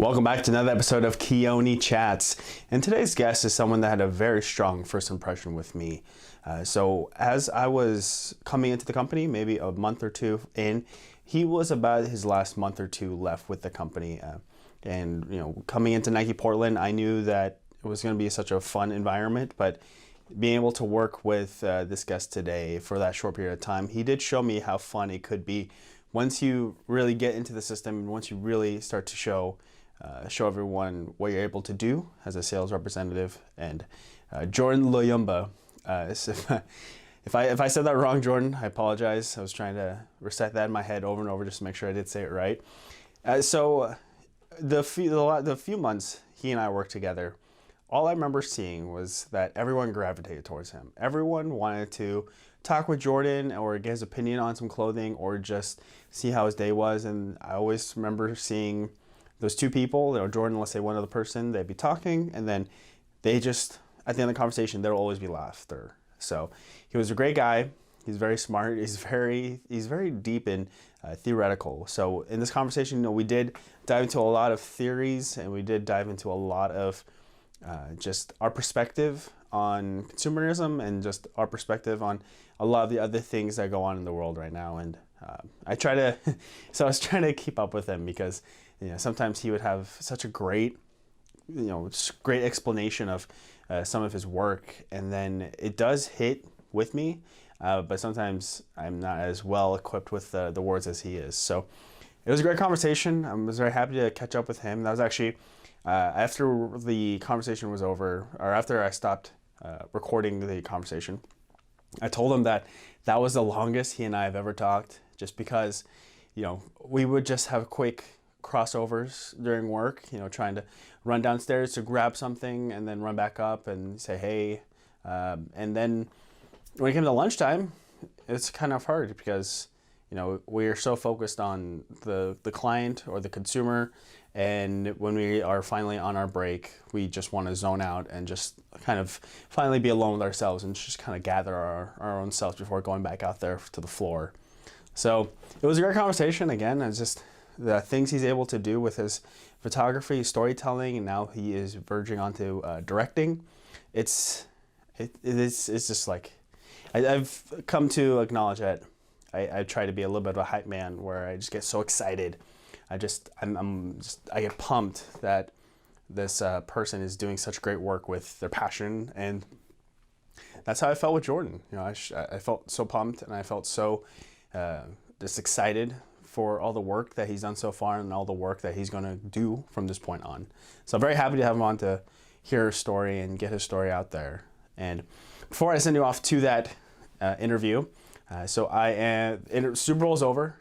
Welcome back to another episode of Keoni Chats. And today's guest is someone that had a very strong first impression with me. So as I was coming into the company, maybe a month or two in, he was about his last month or two left with the company. And coming into Nike Portland, I knew that it was going to be such a fun environment, but being able to work with this guest today for that short period of time, he did show me how fun it could be once you really get into the system and once you really start to show everyone what you're able to do as a sales representative. And Jordan Luyamba, if I said that wrong, Jordan, I apologize. I was trying to recite that in my head over and over just to make sure I did say it right. So the few months he and I worked together, all I remember seeing was that everyone gravitated towards him. Everyone wanted to talk with Jordan or get his opinion on some clothing or just see how his day was. And I always remember seeing those two people, Jordan, let's say one other person, they'd be talking, and then they just, at the end of the conversation, there'll always be laughter. So he was a great guy. He's very smart. He's very deep in theoretical. So in this conversation, we did dive into a lot of theories, and we did dive into a lot of just our perspective on consumerism and just our perspective on a lot of the other things that go on in the world right now. And I was trying to keep up with him because sometimes he would have such a great explanation of some of his work, and then it does hit with me, but sometimes I'm not as well equipped with the words as he is. So it was a great conversation. I was very happy to catch up with him. That was actually after the conversation was over, or after I stopped recording the conversation, I told him that was the longest he and I have ever talked, just because we would just have quick crossovers during work, trying to run downstairs to grab something and then run back up and say hey, and then when it came to lunchtime, it's kind of hard because we're so focused on the client or the consumer, and when we are finally on our break, we just want to zone out and just kind of finally be alone with ourselves and just kind of gather our own selves before going back out there to the floor. So it was a great conversation. Again, it's just the things he's able to do with his photography, storytelling, and now he is verging onto directing. It's just like I've come to acknowledge that I try to be a little bit of a hype man, where I just get so excited. I get pumped that this person is doing such great work with their passion, and that's how I felt with Jordan. I felt so pumped, and I felt so just excited for all the work that he's done so far and all the work that he's going to do from this point on. So I'm very happy to have him on to hear his story and get his story out there. And before I send you off to that interview, Super Bowl is over.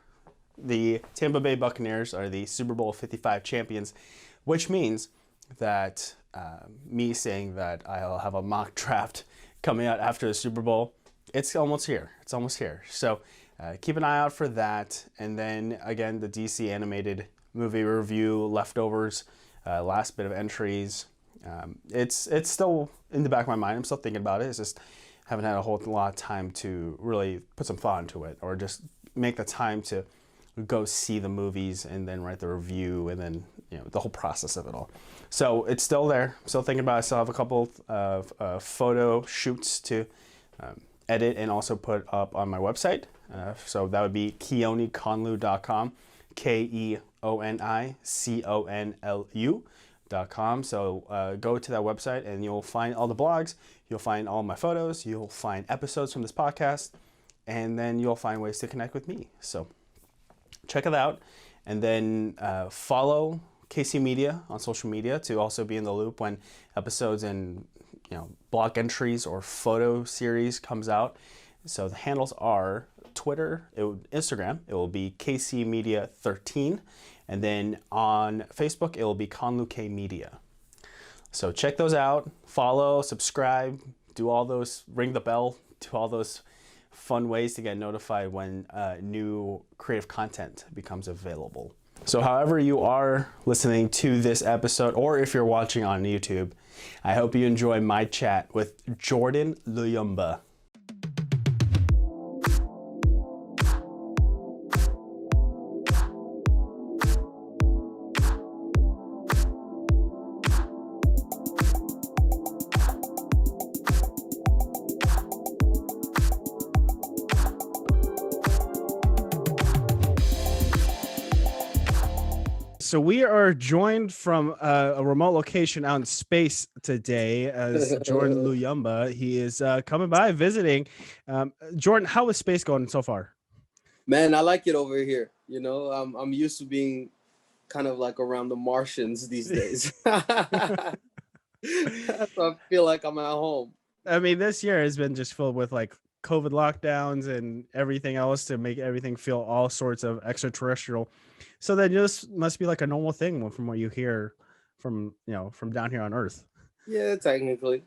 The Tampa Bay Buccaneers are the Super Bowl 55 champions, which means that me saying that I'll have a mock draft coming out after the Super Bowl, it's almost here. So keep an eye out for that. And then again, the DC animated movie review leftovers, last bit of entries. It's still in the back of my mind. I'm still thinking about it. It's just haven't had a whole lot of time to really put some thought into it, or just make the time to go see the movies and then write the review, and then the whole process of it all. So it's still there. I'm still thinking about it. I still have a couple of photo shoots to edit and also put up on my website. So that would be keoniconlu.com, KEONICONLU.com. So go to that website and you'll find all the blogs, you'll find all my photos, you'll find episodes from this podcast, and then you'll find ways to connect with me. So check it out, and then follow KC Media on social media to also be in the loop when episodes and blog entries or photo series comes out. So the handles are Instagram, it will be KC Media 13, and then on Facebook, it will be Conluke Media. So check those out, follow, subscribe, do all those, ring the bell, do all those fun ways to get notified when new creative content becomes available. So however you are listening to this episode, or if you're watching on YouTube, I hope you enjoy my chat with Jordan Luyamba. So we are joined from a remote location out in space today as Jordan Luyamba. He is coming by visiting. Jordan, how is space going so far? Man, I like it over here. I'm used to being kind of like around the Martians these days. So I feel like I'm at home. I mean, this year has been just filled with like COVID lockdowns and everything else to make everything feel all sorts of extraterrestrial. So then this must be like a normal thing from what you hear from down here on Earth. Yeah, technically,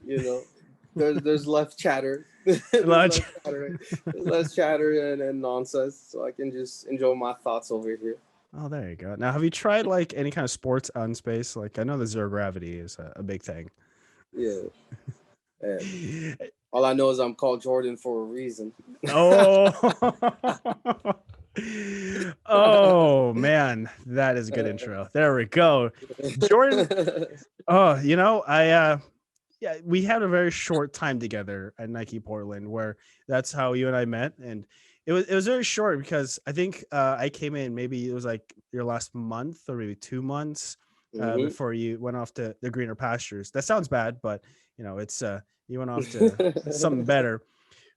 there's less chatter. there's less Lodge. chatter. There's less chatter and nonsense, so I can just enjoy my thoughts over here. Oh, there you go. Now, have you tried like any kind of sports on space? Like, I know the zero gravity is a big thing. Yeah. And all I know is I'm called Jordan for a reason. Oh, oh man, that is a good intro. There we go, Jordan. Oh, yeah, we had a very short time together at Nike Portland, where that's how you and I met, and it was very short because I think I came in, maybe it was like your last month or maybe 2 months hmm before you went off to the greener pastures. That sounds bad, but it's you went off to something better.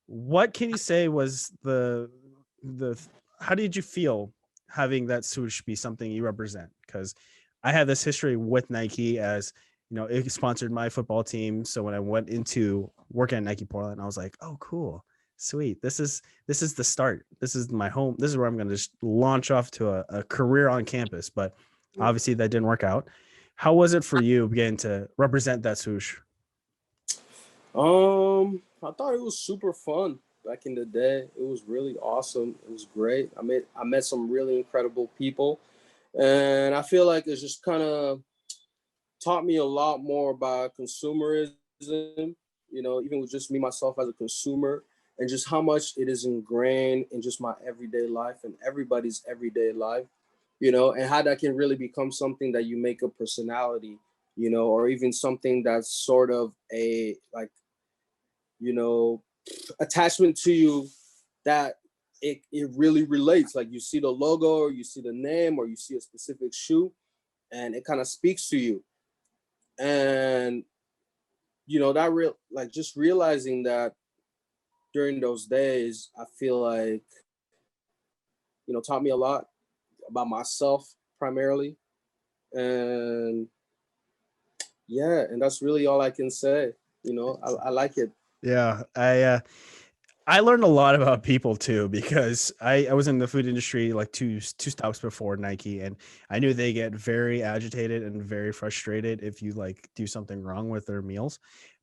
What can you say was the how did you feel having that swoosh be something you represent? Because I had this history with Nike, as it sponsored my football team. So when I went into working at Nike Portland, I was like, oh, cool, sweet. This is the start. This is my home. This is where I'm going to just launch off to a career on campus. But obviously that didn't work out. How was it for you beginning to represent that swoosh? I thought it was super fun back in the day. It was really awesome. It was great. I met some really incredible people, and I feel like it's just kind of taught me a lot more about consumerism. Even with just me myself as a consumer, and just how much it is ingrained in just my everyday life and everybody's everyday life. And how that can really become something that you make a personality. Or even something that's sort of a like you know attachment to you, that it really relates. Like you see the logo, or you see the name, or you see a specific shoe, and it kind of speaks to you. And that real like just realizing that during those days, I feel like taught me a lot about myself primarily. And yeah, and that's really all I can say. I like it. Yeah, I learned a lot about people too, because I was in the food industry like two stops before Nike, and I knew they get very agitated and very frustrated if you like do something wrong with their meals.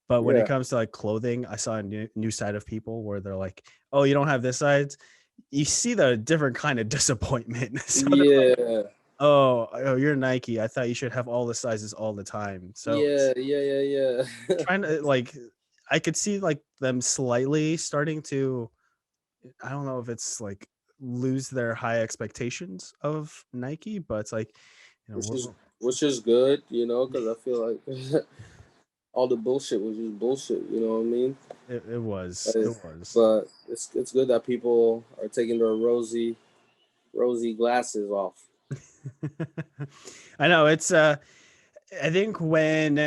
But when it Yeah. comes to like clothing, I saw a new side of people where they're like, "Oh, you don't have this size." You see the different kind of disappointment. So they're like, Yeah. "Oh, you're Nike. I thought you should have all the sizes all the time." So Yeah. Yeah. trying to like, I could see like them slightly starting to, I don't know if it's like lose their high expectations of Nike, but it's like, which is we're which is good, because I feel like all the bullshit was just bullshit. You know what I mean? it was But, it was. but it's good that people are taking their rosy glasses off. I know it's I think when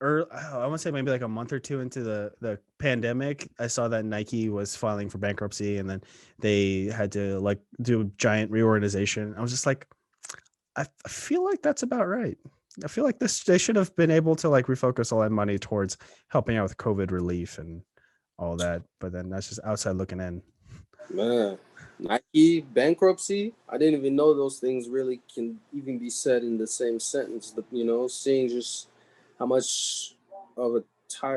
I want to say maybe like a month or two into the pandemic, I saw that Nike was filing for bankruptcy, and then they had to like do a giant reorganization. I was just like, I feel like that's about right. I feel like this they should have been able to like refocus all that money towards helping out with COVID relief and all that. But then that's just outside looking in. Man, Nike bankruptcy. I didn't even know those things really can even be said in the same sentence. Seeing just how much of a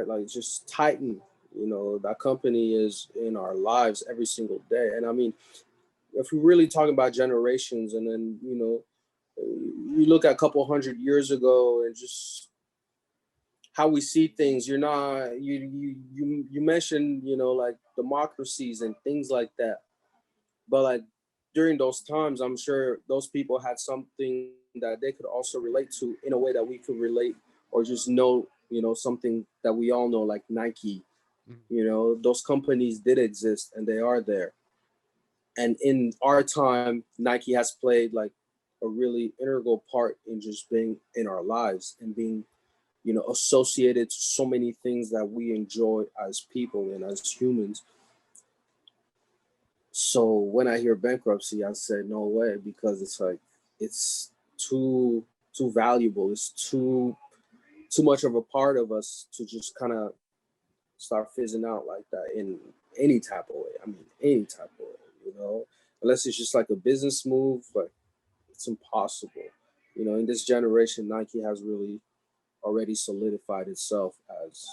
like just titan, that company is in our lives every single day. And I mean, if we're really talking about generations, and then you look at a couple hundred years ago, and just how we see things. You're not you mentioned like democracies and things like that, but like during those times, I'm sure those people had something that they could also relate to in a way that we could relate, or just know, something that we all know, like Nike. Those companies did exist and they are there. And in our time, Nike has played like a really integral part in just being in our lives and being, associated to so many things that we enjoy as people and as humans. So when I hear bankruptcy, I said no way, because it's like it's too valuable. It's too much of a part of us to just kind of start fizzing out like that in any type of way. I mean, any type of way. Unless it's just like a business move, but it's impossible. In this generation, Nike has really already solidified itself as,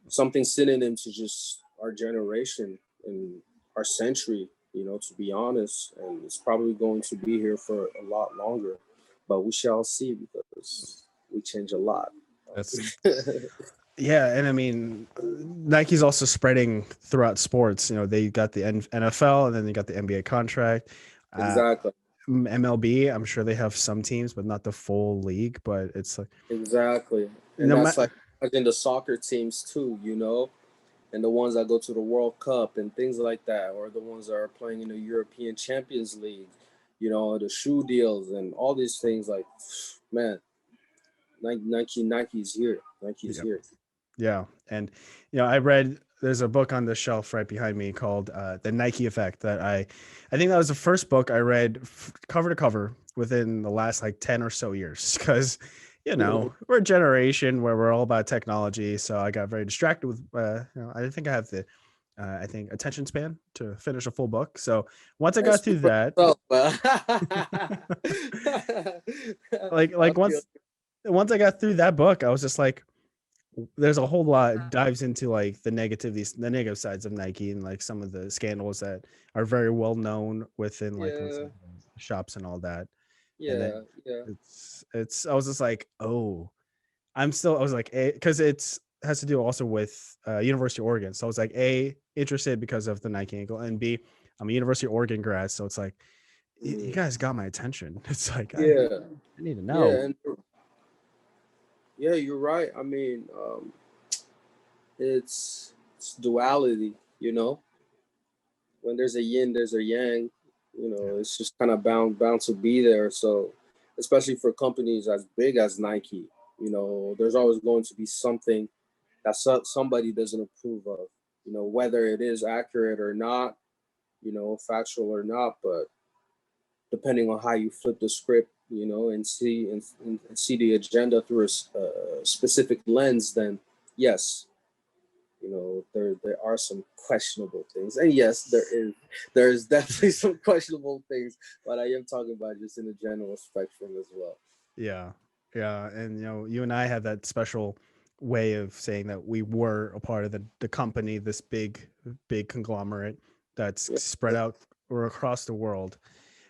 something synonym to just our generation and our century, to be honest. And it's probably going to be here for a lot longer, but we shall see, because we change a lot. That's Yeah, and I mean, Nike's also spreading throughout sports. They got the NFL, and then they got the NBA contract. Uh, Exactly. MLB, I'm sure they have some teams, but not the full league. But it's like Exactly. And no that's matter. like in the soccer teams too, and the ones that go to the World Cup and things like that, or the ones that are playing in the European Champions League, the shoe deals and all these things. Like, man, Nike's here. Nike's Yeah, here. yeah, and I read there's a book on the shelf right behind me called "The Nike Effect" that I think that was the first book I read cover to cover within the last like 10 or so years, because we're a generation where we're all about technology. So I got very distracted with I didn't think I have the I think attention span to finish a full book. So once I I got speak through for that, myself, but I like feel once I got through that book, I was just like, there's a whole lot dives into like the negative sides of Nike, and like some of the scandals that are very well known within like let's say yeah, shops and all that. And then yeah, yeah. I was just like, oh, I was like, because it's has to do also with University of Oregon. So I was like, interested because of the Nike angle, and B, I'm a University of Oregon grad, so it's like you Mm. guys got my attention. It's like Yeah, I need to yeah, know. and yeah, you're right. I mean, it's duality, when there's a yin, there's a yang. Yeah, It's just kind of bound to be there. So, especially for companies as big as Nike, there's always going to be something that somebody doesn't approve of. Whether it is accurate or not, factual or not, but depending on how you flip the script, and see the agenda through a specific lens, then yes, there are some questionable things, and yes, there is definitely some questionable things, but I am talking about just in a general spectrum as well. yeah, yeah, and you and I have that special way of saying that we were a part of the company, this big conglomerate that's Yeah, spread out or across the world.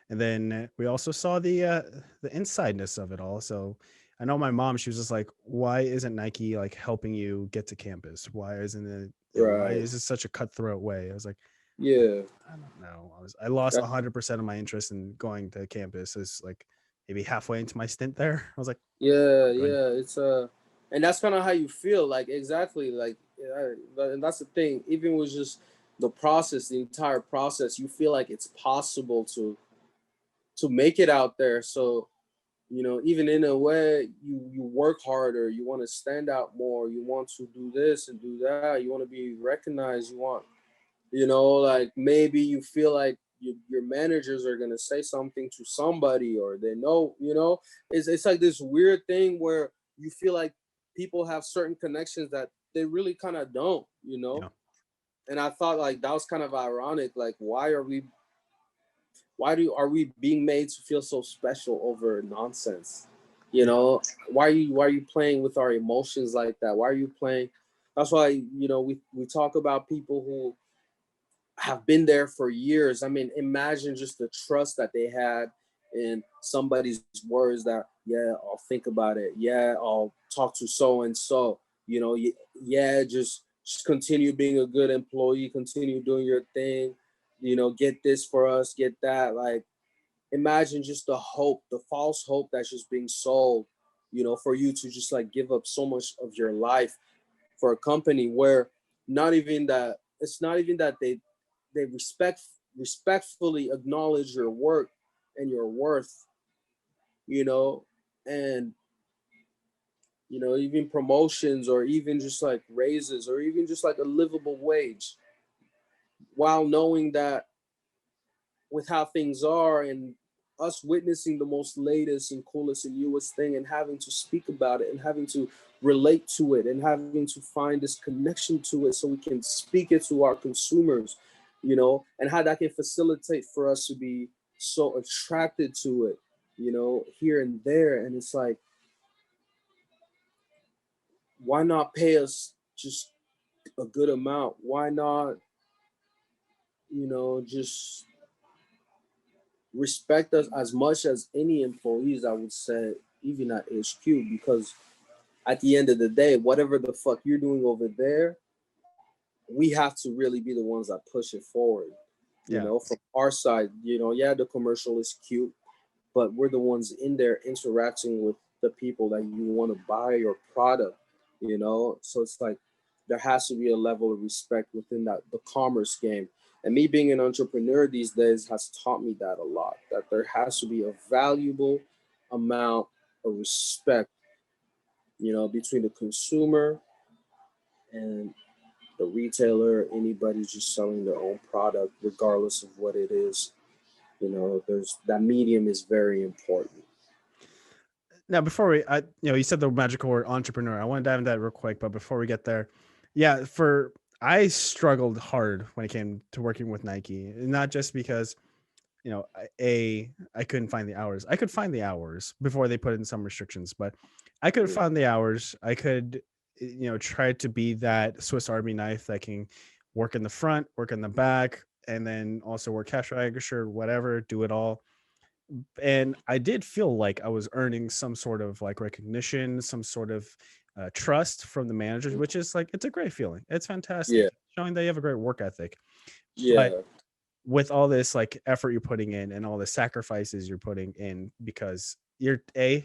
And then we also saw the insideness of it all. So I know my mom, she was just like, why isn't Nike like helping you get to campus? Why isn't it, why right. is it such a cutthroat way? I was like, I, Yeah. I don't know. I lost That- 100% of my interest in going to campus. Is like maybe halfway into my stint there. I was like, yeah, good. yeah. It's and that's kind of how you feel, like, exactly, like, and that's the thing. Even with just the process, the entire process, you feel like it's possible to make it out there. So, even in a way, you work harder, you want to stand out more, you want to do this and do that, you want to be recognized, you want, like, maybe you feel like your managers are going to say something to somebody, or they know, it's like this weird thing where you feel like people have certain connections that they really kind of don't. Yeah. And I thought, like, that was kind of ironic. Like, why are we being made to feel so special over nonsense? You Yeah. know, why are you playing with our emotions like that? Why are you playing? That's why, we talk about people who have been there for years. I mean, imagine just the trust that they had in somebody's words, that, yeah, I'll think about it. Yeah, I'll talk to so and so. Yeah, just continue being a good employee, continue doing your thing. Get this for us, get that. Like, imagine just the hope, the false hope that's just being sold, for you to just like give up so much of your life for a company where it's not even that they respectfully acknowledge your work, and your worth, you know, and even promotions or even just like raises or even just like a livable wage, while knowing that with how things are and us witnessing the most latest and coolest and newest thing and having to speak about it and having to relate to it and having to find this connection to it so we can speak it to our consumers, and how that can facilitate for us to be so attracted to it, here and there. And it's like, why not pay us just a good amount? Why not, just respect us as much as any employees, I would say, even at HQ, because at the end of the day, whatever the fuck you're doing over there, we have to really be the ones that push it forward. Yeah. From our side, yeah, the commercial is cute, but we're the ones in there interacting with the people that you want to buy your product, So it's like there has to be a level of respect within the commerce game. And me being an entrepreneur these days has taught me that a lot, that there has to be a valuable amount of respect, between the consumer and the retailer, anybody just selling their own product, regardless of what it is. There's that medium is very important. Now, before you said the magical word entrepreneur. I want to dive into that real quick, but before we get there, yeah, I struggled hard when it came to working with Nike, not just because I couldn't find the hours. I could find the hours before they put in some restrictions, but I could Yeah. find the hours. I could, try to be that Swiss Army knife that can work in the front, work in the back, and then also work cash register, whatever, do it all. And I did feel like I was earning some sort of like recognition, some sort of trust from the managers, which is like, it's a great feeling. It's Yeah. fantastic, showing that you have a great work ethic. But Yeah. with all this like effort you're putting in and all the sacrifices you're putting in, because you're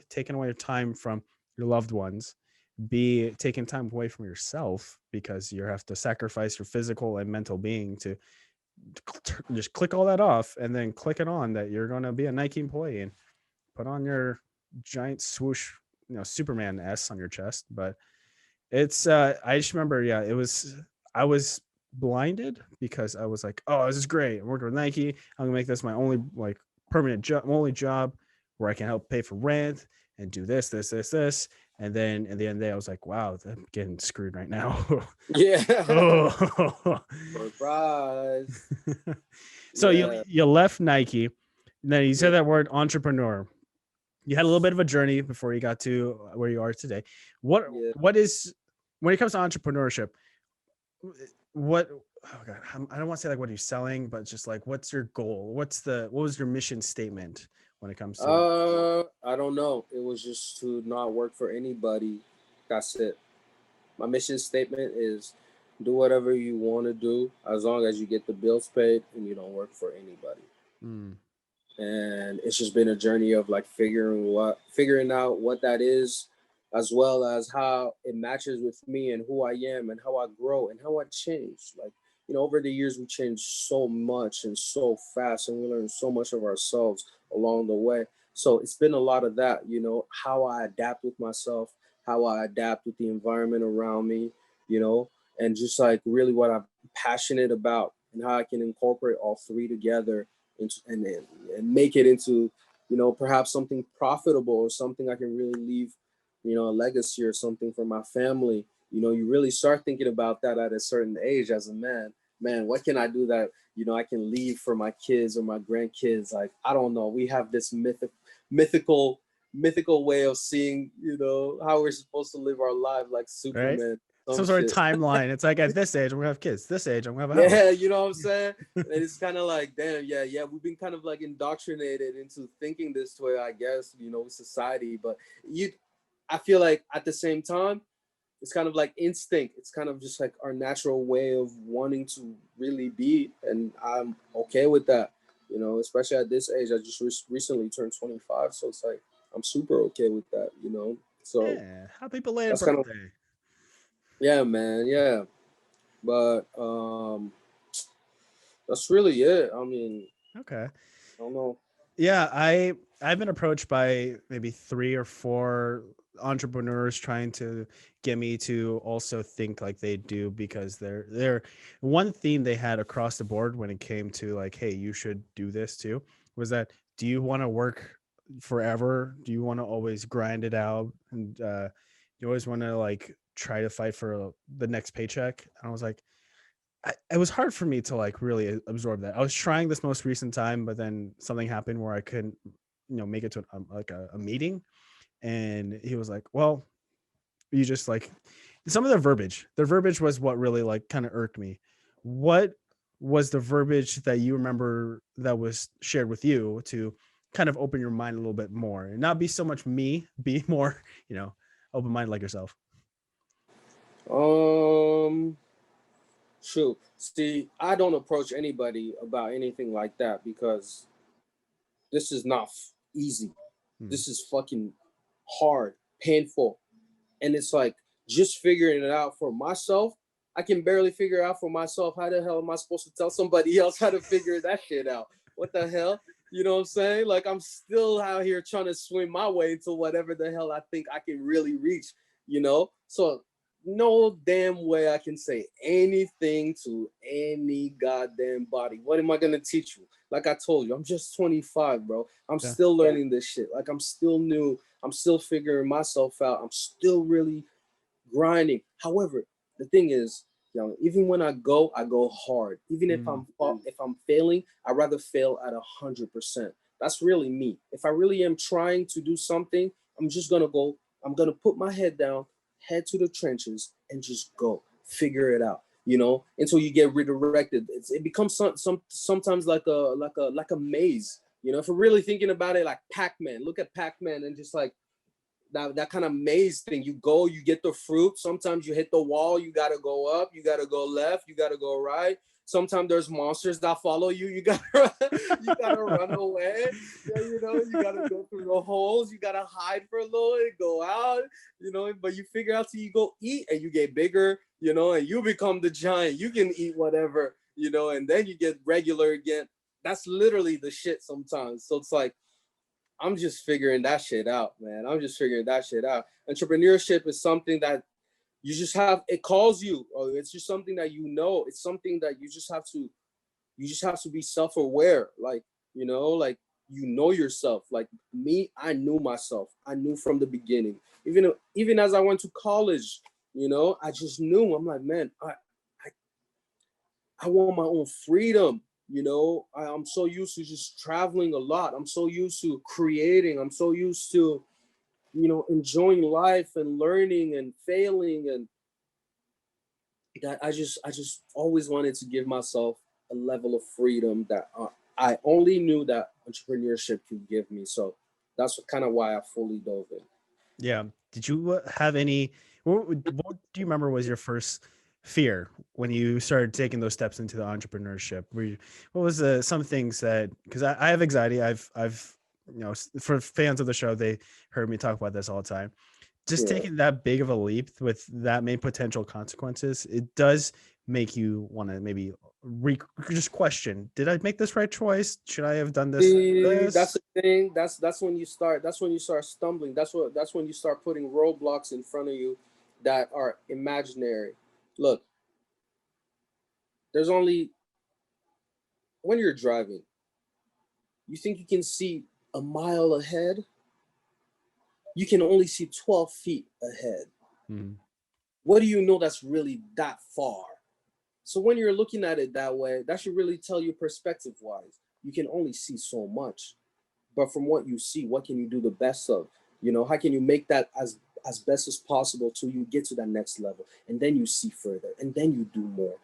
taking away your time from your loved ones, b taking time away from yourself because you have to sacrifice your physical and mental being to just click all that off and then click it on that you're going to be a Nike employee and put on your giant swoosh, Superman S on your chest. But it's I just remember, yeah, I was blinded because I was like, oh, this is great. I'm working with Nike. I'm gonna make this my only like permanent job, only job where I can help pay for rent and do this, this, this, this. And then at the end of the day, I was like, wow, I'm getting screwed right now. Yeah. Oh. Surprise. So Yeah. you left Nike, and then you said Yeah. that word entrepreneur. You had a little bit of a journey before you got to where you are today. What Yeah. what is when it comes to entrepreneurship? What oh god, I don't want to say like what are you selling, but just like what's your goal? What was your mission statement when it comes to? I don't know. It was just to not work for anybody. That's it. My mission statement is do whatever you want to do as long as you get the bills paid and you don't work for anybody. Mm, And it's just been a journey of like figuring out what that is, as well as how it matches with me and who I am and how I grow and how I change. Like, over the years we changed so much and so fast, and we learned so much of ourselves along the way. So it's been a lot of that, how I adapt with myself, how I adapt with the environment around me, you know and just like really what I'm passionate about and how I can incorporate all three together and make it into, perhaps something profitable or something I can really leave, a legacy or something for my family. You really start thinking about that at a certain age as a man. Man, what can I do that, I can leave for my kids or my grandkids? Like, I don't know. We have this mythical, mythical way of seeing, how we're supposed to live our life like right? Superman, some Some sort of shit. timeline. It's like at this age, I'm gonna have kids. This age, I'm gonna have a house. Yeah, you know what I'm saying? And it's kind of like, damn, yeah, yeah. We've been kind of like indoctrinated into thinking this way, I guess, society. But I feel like at the same time, it's kind of like instinct. It's kind of just like our natural way of wanting to really be. And I'm okay with that, especially at this age. I just recently turned 25. So it's like, I'm super okay with that. So Yeah, happy belated that's kind of, birthday. yeah, man. Yeah. But that's really it. I mean, Okay. I don't know. Yeah, I've been approached by maybe 3 or 4 entrepreneurs trying to get me to also think like they do, because they're one theme they had across the board when it came to like, hey, you should do this too, was that, do you want to work forever? Do you want to always grind it out? And you always want to like try to fight for the next paycheck? And I was like, it was hard for me to like really absorb that. I was trying this most recent time, but then something happened where I couldn't, make it to like a meeting. And he was like, "Well, you just like some of their verbiage was what really like kind of irked me." What was the verbiage that you remember that was shared with you to kind of open your mind a little bit more and not be so much me, be more, open minded like yourself? Um, Shoot. See, I don't approach anybody about anything like that because this is not easy. Hmm. This is fucking hard, painful. And it's like just figuring it out for myself. I can barely figure out for myself. How the hell am I supposed to tell somebody else how to figure that shit out? What the hell? You know what I'm saying? Like I'm still out here trying to swim my way into whatever the hell I think I can really reach, you know? So no damn way I can say anything to any goddamn body. What am I gonna teach you? Like I told you, I'm just 25, bro. I'm Yeah. still learning this shit. Like I'm still new. I'm still figuring myself out. I'm still really grinding. However, the thing is, even when I go hard. Even Mm. if I'm failing, I rather fail at 100%. That's really me. If I really am trying to do something, I'm just gonna go. I'm gonna put my head down, head to the trenches, and just go figure it out. Until you get redirected. It becomes sometimes like a maze. If we're really thinking about it, like Pac-Man. Look at Pac-Man and just like that kind of maze thing. You go, you get the fruit. Sometimes you hit the wall, you gotta go up, you gotta go left, you gotta go right. Sometimes there's monsters that follow you. You gotta you gotta run away. Yeah, you gotta go through the holes, you gotta hide for a little and go out, but you figure out till you go eat and you get bigger, and you become the giant. You can eat whatever, and then you get regular again. That's literally the shit sometimes. So it's like I'm just figuring that shit out, man. I'm just figuring that shit out. Entrepreneurship is something that you just have, it calls you, or it's just something that it's something that you just have to be self-aware. Like yourself. Like me, I knew myself. I knew from the beginning. Even as I went to college, I just knew. I'm like, man, I want my own freedom. I'm so used to just traveling a lot. I'm so used to creating. I'm so used to, enjoying life and learning and failing, and that I just always wanted to give myself a level of freedom that I only knew that entrepreneurship could give me. So that's kind of why I fully dove in. Yeah. Did you have any? What do you remember was your first fear when you started taking those steps into the entrepreneurship? What was some things that, because I have anxiety. I've for fans of the show, they heard me talk about this all the time. Just Yeah. taking that big of a leap with that many potential consequences, it does make you want to maybe just question: did I make this right choice? Should I have done this? See, that's This? the thing. That's when you start. That's when you start stumbling. That's when you start putting roadblocks in front of you that are imaginary. Look, there's only when you're driving, you think you can see a mile ahead. You can only see 12 feet ahead. Hmm. What do you know that's really that far? So when you're looking at it that way, that should really tell you perspective wise. You can only see so much. But from what you see, what can you do the best of? How can you make that as best as possible till you get to that next level, and then you see further, and then you do more.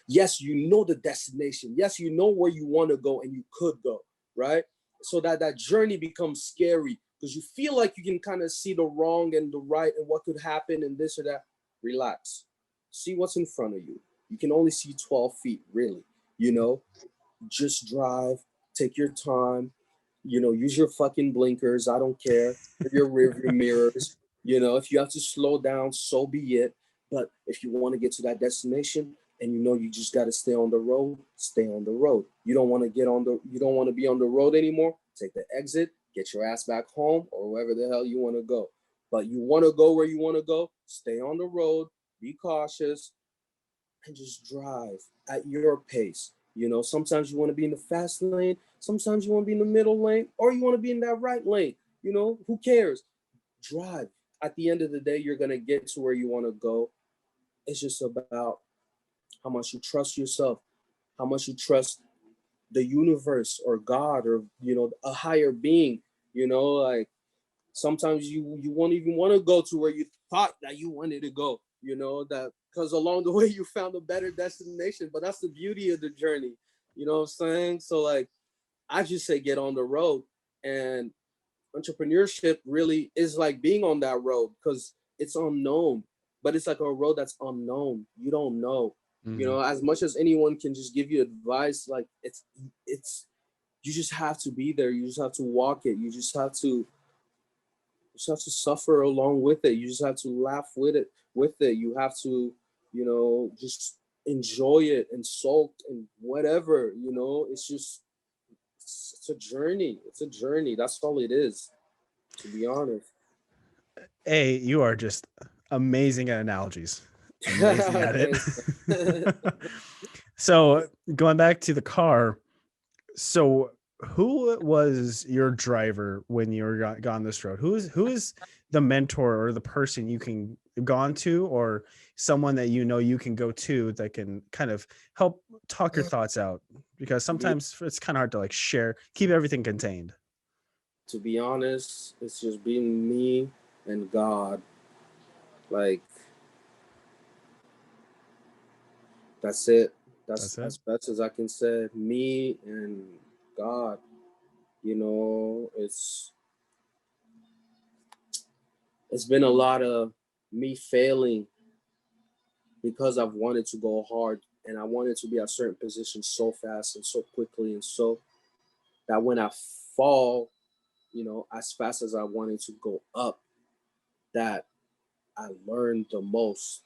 Yes, you know the destination. Yes, you know where you want to go, and you could go, right? So that journey becomes scary because you feel like you can kind of see the wrong and the right and what could happen and this or that. Relax, see what's in front of you. You can only see 12 feet, really. You know, just drive, take your time, use your fucking blinkers. I don't care. Your rearview mirrors. If you have to slow down, so be it. But if you want to get to that destination and you just got to stay on the road, stay on the road. You don't want to be on the road anymore. take the exit, get your ass back home or wherever the hell you want to go. But you want to go where you want to go, stay on the road, be cautious, and just drive at your pace. You know, sometimes you want to be in the fast lane, sometimes you want to be in the middle lane, or you want to be in that right lane. You know, who cares? Drive. At the end of the day, you're going to get to where you want to go. It's just about how much you trust yourself, how much you trust the universe or God or, you know, a higher being. You know, like sometimes you won't even want to go to where you thought that you wanted to go, you know, that because along the way you found a better destination. But that's the beauty of the journey, you know what I'm saying? So like I just say get on the road. And entrepreneurship really is like being on that road because it's unknown, but it's like a road that's unknown. You don't know, you Mm. know, as much as anyone can just give you advice. Like it's you just have to be there, you just have to walk it, you just have to suffer along with it. You just have to laugh with it. You have to, you know, just enjoy it and sulk and whatever, you know. It's a journey. It's a journey. That's all it is, to be honest. You are just amazing at analogies. Amazing at it. Thanks. So going back to the car, so who was your driver when you were gone this road? Who is the mentor or the person you can gone to, or someone that you know you can go to that can kind of help talk your thoughts out? Because to be sometimes it's kind of hard to like share, keep everything contained. to be honest, it's just being me and God. Like that's it. That's That's it. as best as I can say. Me and God. You know, it's been a lot of me failing because I've wanted to go hard and I wanted to be at certain positions so fast and so quickly and so that when I fall, you know, as fast as I wanted to go up, that I learned the most.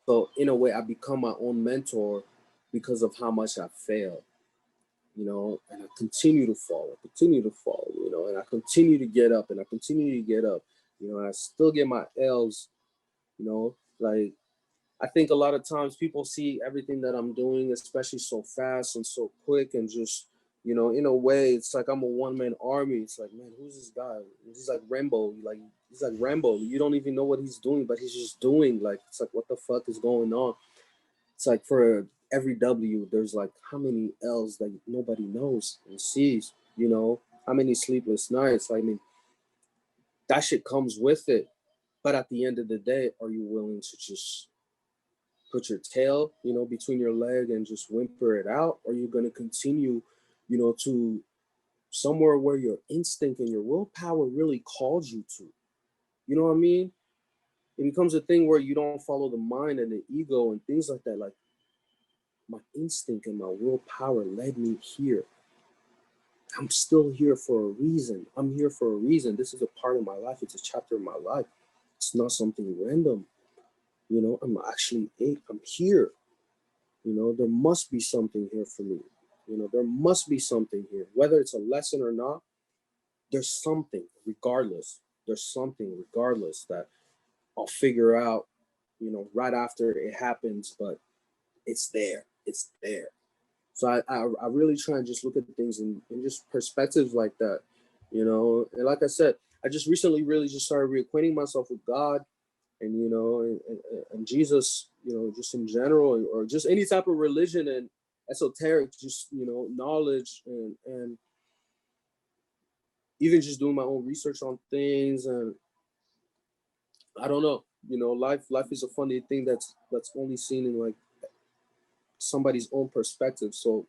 So in a way, I become my own mentor because of how much I failed, you know, and I continue to fall, you know, and I continue to get up and I continue to get up, you know, I still get my L's, you know, like I think a lot of times people see everything that I'm doing, especially so fast and so quick, and just, you know, in a way, it's like I'm a one-man army. It's like, man, who's this guy? He's like Rambo. He's like Rambo. You don't even know what he's doing, but he's just doing. Like, it's like, what the fuck is going on? It's like for every W, there's like how many L's that nobody knows and sees. You know, how many sleepless nights? I mean, that shit comes with it. But at the end of the day, are you willing to just put your tail, you know, between your leg and just whimper it out? Or you're going to continue, you know, to somewhere where your instinct and your willpower really calls you to? You know what I mean? It becomes a thing where you don't follow the mind and the ego and things like that. Like my instinct and my willpower led me here. I'm still here for a reason. I'm here for a reason. This is a part of my life. It's a chapter of my life. It's not something random. You know, I'm here. You know, there must be something here for me. You know, there must be something here. Whether it's a lesson or not, there's something regardless. There's something regardless that I'll figure out, you know, right after it happens, but it's there. It's there. So I really try and just look at things in just perspectives like that, you know. And like I said, I just recently really just started reacquainting myself with God and, you know, and Jesus, you know, just in general, or just any type of religion and esoteric, just, you know, knowledge and even just doing my own research on things. And I don't know, you know, life is a funny thing that's only seen in like somebody's own perspective. So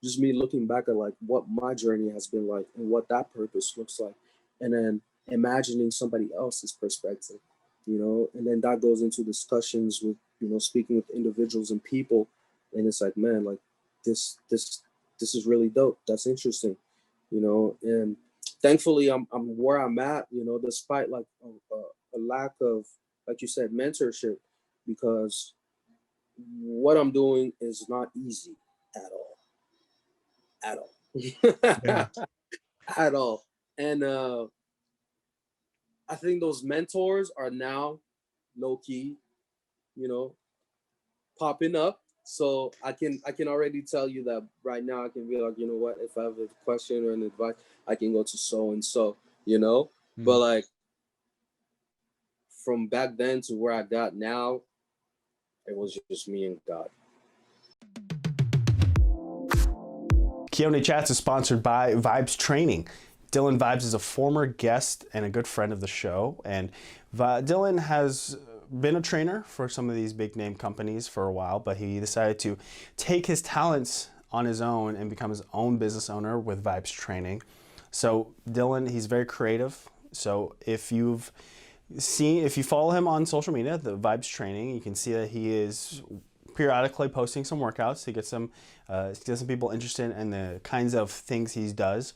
just me looking back at like what my journey has been like and what that purpose looks like, and then imagining somebody else's perspective, you know, and then that goes into discussions with, you know, speaking with individuals and people, and it's like, man, like this this this is really dope. That's interesting, you know. And thankfully I'm where I'm at, you know, despite like a lack of, like you said, mentorship, because what I'm doing is not easy at all, at Yeah. all. at all. And I think those mentors are now low key, you know, popping up. So I can already tell you that right now I can be like, you know what, if I have a question or an advice, I can go to so and so, you know. But Mm. like from back then to where I got now, it was just me and God. Keoni Chats is sponsored by Vibes Training. Dylan Vibes is a former guest and a good friend of the show, and Dylan has been a trainer for some of these big name companies for a while, but he decided to take his talents on his own and become his own business owner with Vibes Training. So Dylan, he's very creative. So if you follow him on social media, the Vibes Training, you can see that he is periodically posting some workouts to get some people interested in the kinds of things he does.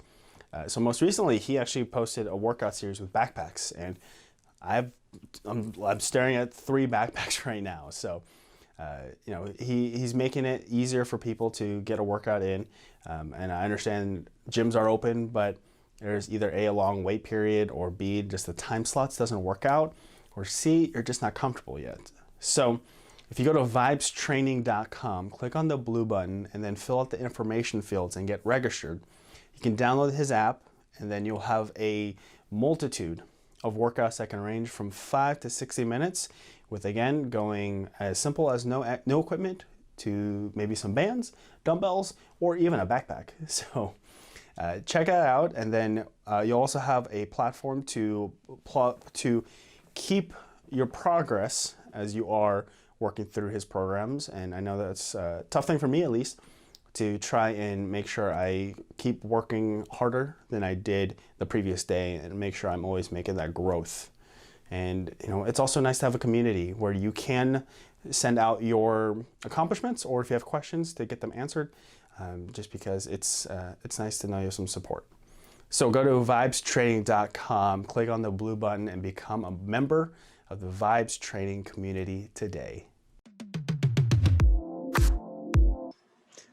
So most recently, he actually posted a workout series with backpacks, and I'm staring at 3 backpacks right now. So he's making it easier for people to get a workout in, and I understand gyms are open, but there's either A, a long wait period, or B, just the time slots doesn't work out, or C, you're just not comfortable yet. So if you go to vibestraining.com, click on the blue button, and then fill out the information fields and get registered, you can download his app, and then you'll have a multitude of workouts that can range from 5 to 60 minutes, with again going as simple as no equipment to maybe some bands, dumbbells, or even a backpack. So check it out, and then you'll also have a platform to keep your progress as you are working through his programs. And I know that's a tough thing for me, at least, to try and make sure I keep working harder than I did the previous day and make sure I'm always making that growth. And it's also nice to have a community where you can send out your accomplishments, or if you have questions, to get them answered, just because it's nice to know you have some support. So go to vibestraining.com, click on the blue button, and become a member of the Vibes Training community today.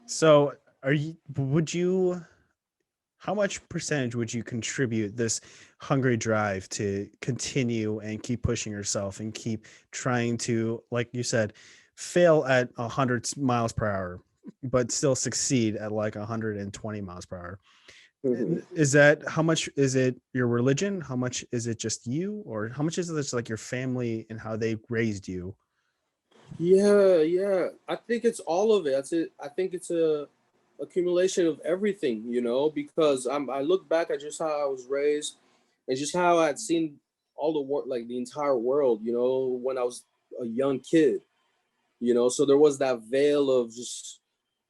So how much percentage would you contribute this hungry drive to continue and keep pushing yourself and keep trying to, like you said, fail at 100 miles per hour, but still succeed at like 120 miles per hour? How much is it your religion? How much is it just you? Or how much is it just like your family and how they raised you? Yeah. I think it's all of it. I think it's a accumulation of everything, because I look back at just how I was raised and just how I'd seen all the work, like the entire world, when I was a young kid, So there was that veil of just,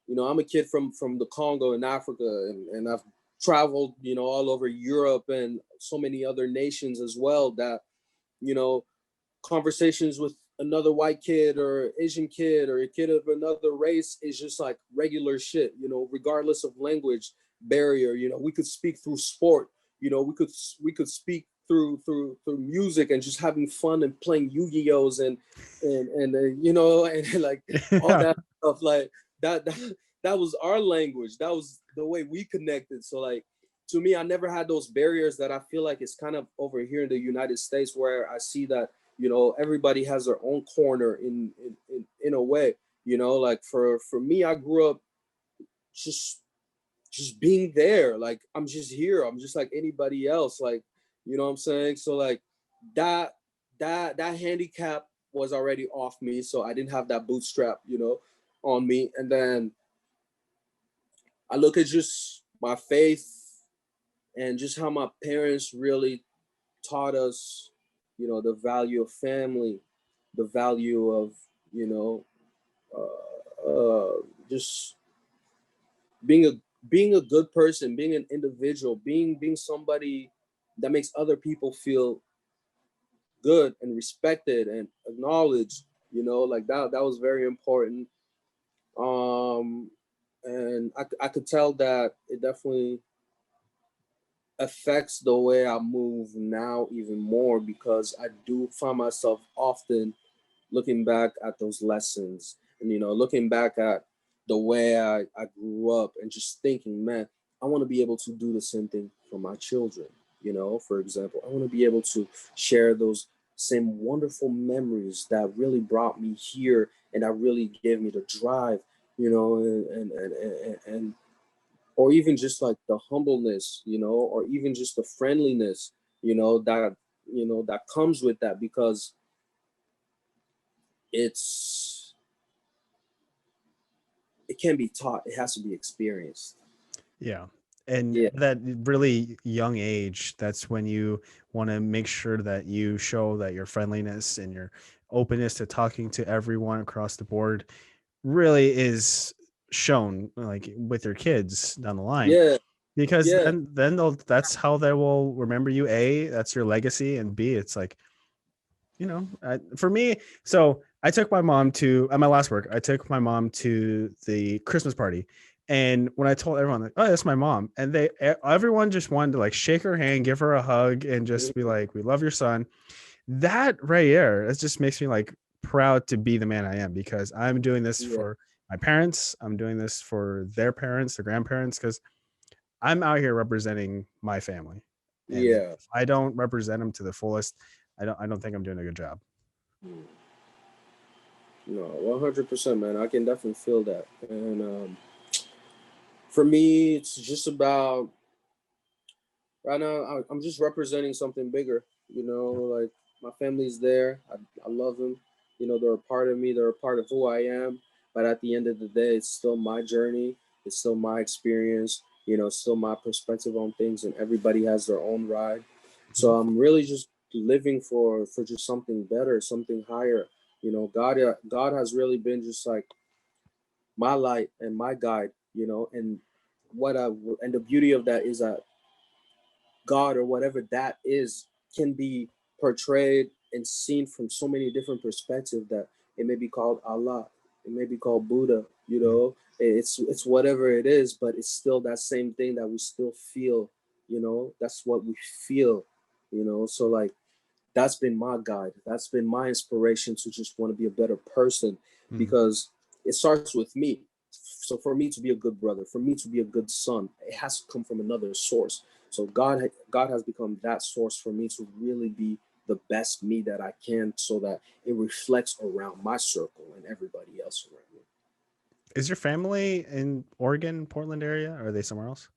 I'm a kid from the Congo in Africa, and I've traveled, all over Europe and so many other nations as well, that, you know, conversations with another white kid or Asian kid or a kid of another race is just like regular shit, regardless of language barrier. We could speak through sport. We could speak through music and just having fun and playing Yu-Gi-Ohs and like all Yeah. that stuff. Like that was our language. That was the way we connected. So like, to me, I never had those barriers that I feel like it's kind of over here in the United States, where I see that everybody has their own corner in a way. Like for me, I grew up just being there. Like, I'm just here, I'm just like anybody else, like, what I'm saying. So like, that that handicap was already off me, so I didn't have that bootstrap on me. And then I look at just my faith and just how my parents really taught us, the value of family, the value of, you know, just being a being a good person, being an individual, being somebody that makes other people feel good and respected and acknowledged. Like that was very important. Um, and I could tell that it definitely affects the way I move now even more, because I do find myself often looking back at those lessons and looking back at the way I grew up and just thinking, man, I want to be able to do the same thing for my children. For example, I want to be able to share those same wonderful memories that really brought me here and that really gave me the drive, and or even just like the humbleness, or even just the friendliness, that that comes with that, because it's it can be taught. It has to be experienced. Yeah. And Yeah, that really young age, that's when you want to make sure that you show that your friendliness and your openness to talking to everyone across the board really is shown, like with your kids down the line, yeah, because yeah, then they'll, that's how they will remember you. A, that's your legacy, and B, it's like, for me, so I took my mom to, at my last work, I took my mom to the Christmas party. And when I told everyone, like, oh, that's my mom, and everyone just wanted to like shake her hand, give her a hug, and just be like, we love your son. That right there, it just makes me like proud to be the man I am, because I'm doing this yeah, for my parents. I'm doing this for their parents, their grandparents, because I'm out here representing my family. And yeah. if I don't represent them to the fullest, I don't think I'm doing a good job. Mm. No, 100%, man. I can definitely feel that. And for me, it's just about right now. I'm just representing something bigger. Like my family's there. I love them. They're a part of me. They're a part of who I am. But at the end of the day, it's still my journey. It's still my experience. It's still my perspective on things, and everybody has their own ride. So I'm really just living for just something better, something higher. God has really been just like my light and my guide. And and the beauty of that is that God, or whatever that is, can be portrayed and seen from so many different perspectives, that it may be called Allah, it may be called Buddha, it's whatever it is, but it's still that same thing that we still feel, that's what we feel, so like that's been my guide. That's been my inspiration to just want to be a better person, Mhm. because it starts with me. So for me to be a good brother, for me to be a good son, it has to come from another source. So God has become that source for me to really be the best me that I can, so that it reflects around my circle and everybody else around me. Is your family in Oregon, Portland area, or are they somewhere else?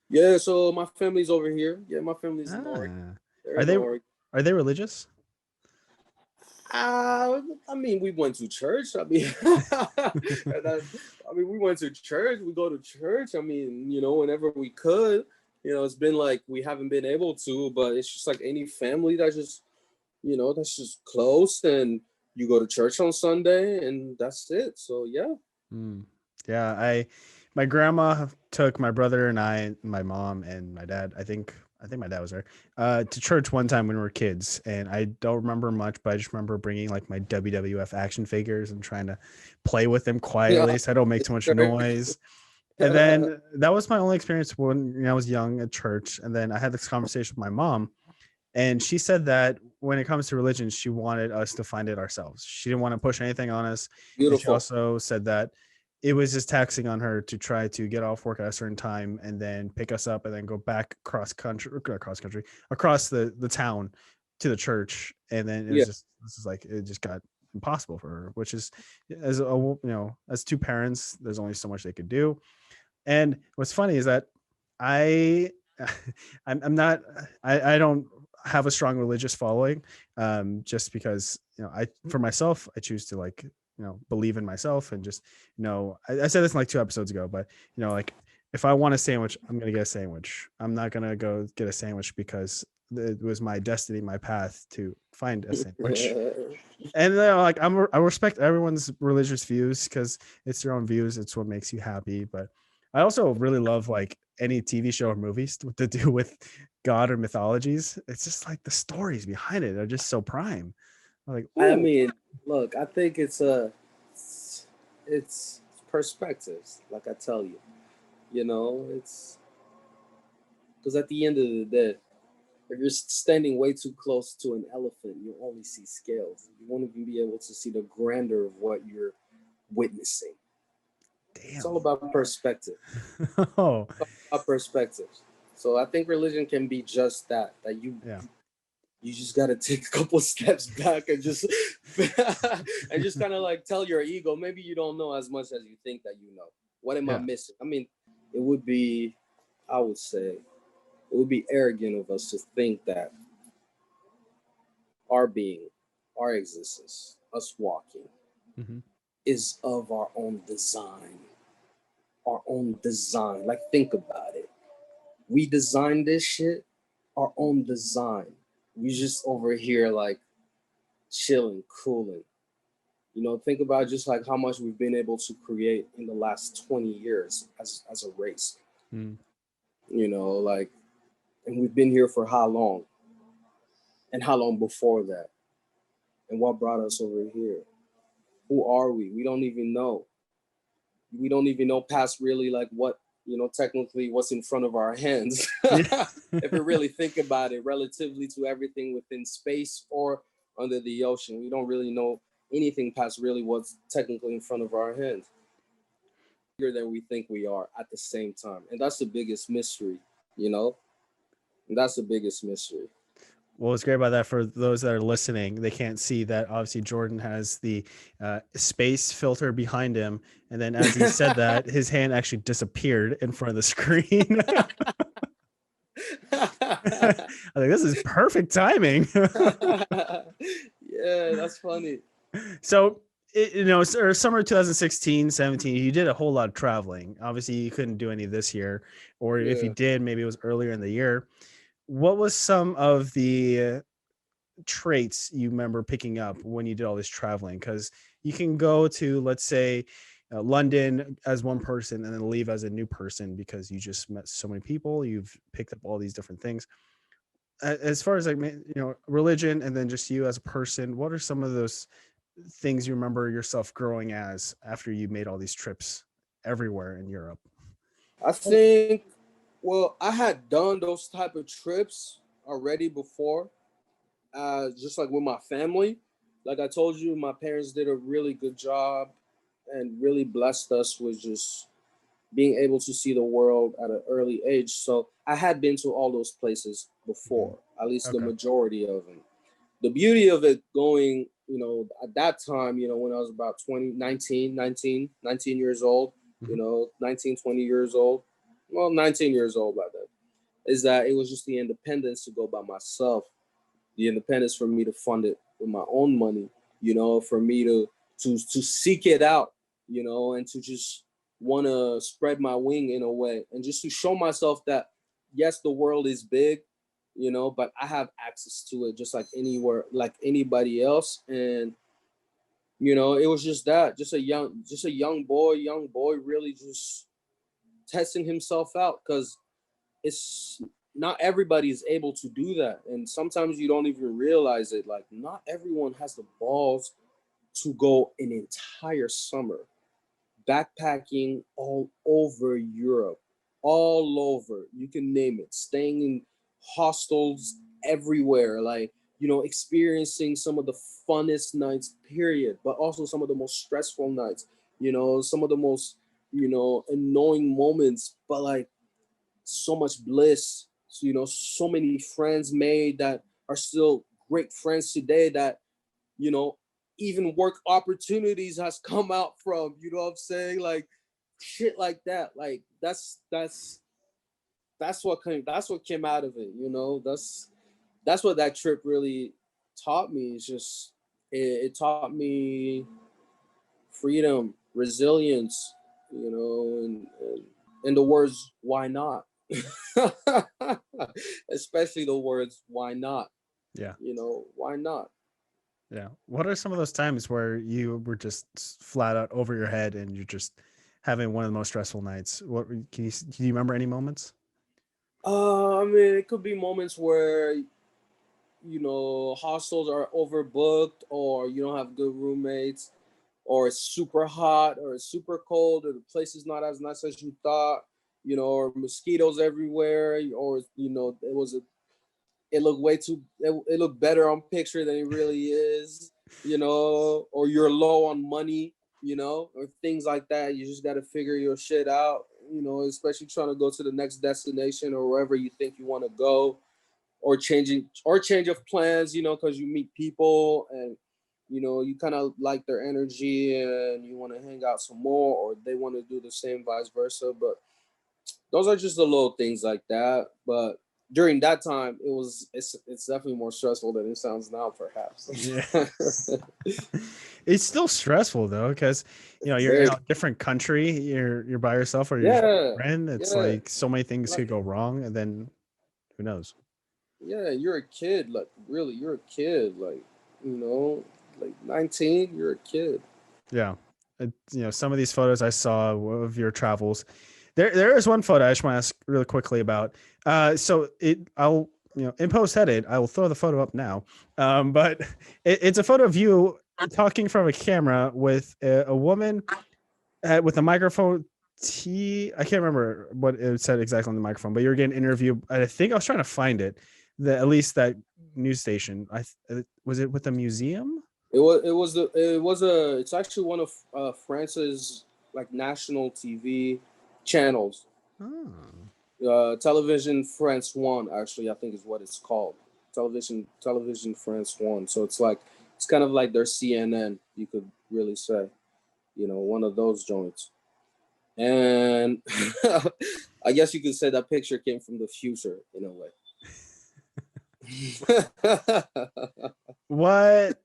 Yeah, so my family's over here. Yeah, my family's in Oregon. Ah, They're are in they Oregon. are they religious? I mean, we went to church. I mean, we went to church. We go to church. I mean, whenever we could. It's been like we haven't been able to, but it's just like any family that's just close, and you go to church on Sunday, and that's it. So yeah. Mm. Yeah, my grandma took my brother and I, my mom and my dad. I think my dad was there, to church one time when we were kids, and I don't remember much, but I just remember bringing like my WWF action figures and trying to play with them Yeah. quietly so I don't make too much noise. And then that was my only experience when I was young at church. And then I had this conversation with my mom, and she said that when it comes to religion, she wanted us to find it ourselves. She didn't want to push anything on us. And she Beautiful. also said that it was just taxing on her to try to get off work at a certain time and then pick us up and then go back cross country, across the town to the church. And then it was Yeah. just, this is like, it just got impossible for her, which is, as two parents, there's only so much they could do. And what's funny is that I, I'm not, I don't have a strong religious following, just because, I, for myself, I choose to like, believe in myself and just, I said this in like 2 episodes ago, but, like if I want a sandwich, I'm going to get a sandwich. I'm not going to go get a sandwich because it was my destiny, my path to find a sandwich. And like I respect everyone's religious views because it's their own views. It's what makes you happy. But I also really love like any TV show or movies to do with God or mythologies. It's just like the stories behind it are just so prime. I'm like, I ooh, mean, look, I think it's perspectives, like I tell you. It's because at the end of the day, if you're standing way too close to an elephant, you only see scales. You won't even be able to see the grandeur of what you're witnessing. It's all Damn. about perspective. Oh, About perspective. So I think religion can be just that. That yeah. you just got to take a couple steps back and just and just kind of like tell your ego, maybe you don't know as much as you think that you know. What am I Yeah. missing? I mean, it would be, I would say, it would be arrogant of us to think that our being, our existence, us walking, Hmm. is of our own design. Our own design. Like, think about it. We designed this shit, our own design. We just over here like chilling, cooling. You know, think about just like how much we've been able to create in the last 20 years as a race. Mm. You know, like, and we've been here for how long? And how long before that? And what brought us over here? Who are we? We don't even know. We don't even know past really like what, you know, technically what's in front of our hands. Yeah. If we really think about it relatively to everything within space or under the ocean, we don't really know anything past really what's technically in front of our hands. Bigger than we think we are at the same time. And that's the biggest mystery, you know? And that's the biggest mystery. Well, what's great about that for those that are listening, they can't see that obviously Jordan has the space filter behind him. And then as he said that, his hand actually disappeared in front of the screen. I think this is perfect timing. Yeah, that's funny. So, summer 2016, 17, you did a whole lot of traveling. Obviously, you couldn't do any this year, or if you Yeah. did, maybe it was earlier in the year. What was some of the traits you remember picking up when you did all this traveling? Because you can go to, let's say, London as one person and then leave as a new person because you just met so many people. You've picked up all these different things. As far as like religion and then just you as a person, what are some of those things you remember yourself growing as after you made all these trips everywhere in Europe? I think, well, I had done those type of trips already before, just like with my family. Like I told you, my parents did a really good job and really blessed us with just being able to see the world at an early age. So I had been to all those places Mhm. before, at least the Okay. majority of them. The beauty of it going, you know, at that time, you know, when I was about 20, 19 years old, you Hmm. know, 19, 20 years old, well, 19 years old by then, is that it was just the independence to go by myself, the independence for me to fund it with my own money, you know, for me to seek it out, you know, and to just want to spread my wing in a way and just to show myself that yes, the world is big, you know, but I have access to it just like anywhere, like anybody else. And you know, it was just that, just a young boy, really just testing himself out because it's not everybody is able to do that, and sometimes you don't even realize it. Like, not everyone has the balls to go an entire summer backpacking all over Europe, all over. You can name it, staying in hostels everywhere, like, you know, experiencing some of the funnest nights, period, but also some of the most stressful nights, you know, some of the most, you know, annoying moments, but like so much bliss. So, you know, so many friends made that are still great friends today that, you know, even work opportunities has come out from, you know what I'm saying? Like shit like that. Like that's what came out of it, you know. That's what that trip really taught me. It's just it taught me freedom, resilience, you know, and the words why not? Especially the words why not? Yeah. You know, why not? Yeah. What are some of those times where you were just flat out over your head and you're just having one of the most stressful nights? Can you remember any moments? I mean, it could be moments where, you know, hostels are overbooked or you don't have good roommates or it's super hot or it's super cold or the place is not as nice as you thought, you know, or mosquitoes everywhere, or you know, it looked way too it looked better on picture than it really is, you know, or you're low on money, or things like that. You just got to figure your shit out, especially trying to go to the next destination or wherever you think you want to go, or change of plans, because you meet people and you kind of like their energy and you want to hang out some more, or they want to do the same, vice versa. But those are just the little things like that. But during that time, it's definitely more stressful than it sounds now, perhaps. Yeah. It's still stressful though, because you're in Very, a different country, you're by yourself or you're just with a yeah, friend. It's yeah, like so many things like, could go wrong, and then who knows? yeah. You're a kid, like really, you're a kid, you know, like 19. You're a kid. Yeah. Some of these photos I saw of your travels. There is one photo I just want to ask really quickly about. I'll in post edit I will throw the photo up now. But it's a photo of you talking from a camera with a woman with a microphone. I can't remember what it said exactly on the microphone, but you were getting interviewed. I think I was trying to find it. At least that news station. Was it with the museum? It's actually one of France's like national TV channels. Oh. Television France One, actually, I think is what it's called. Television France One. So it's kind of like their CNN, you could really say. One of those joints. And I guess you could say that picture came from the future in a way. What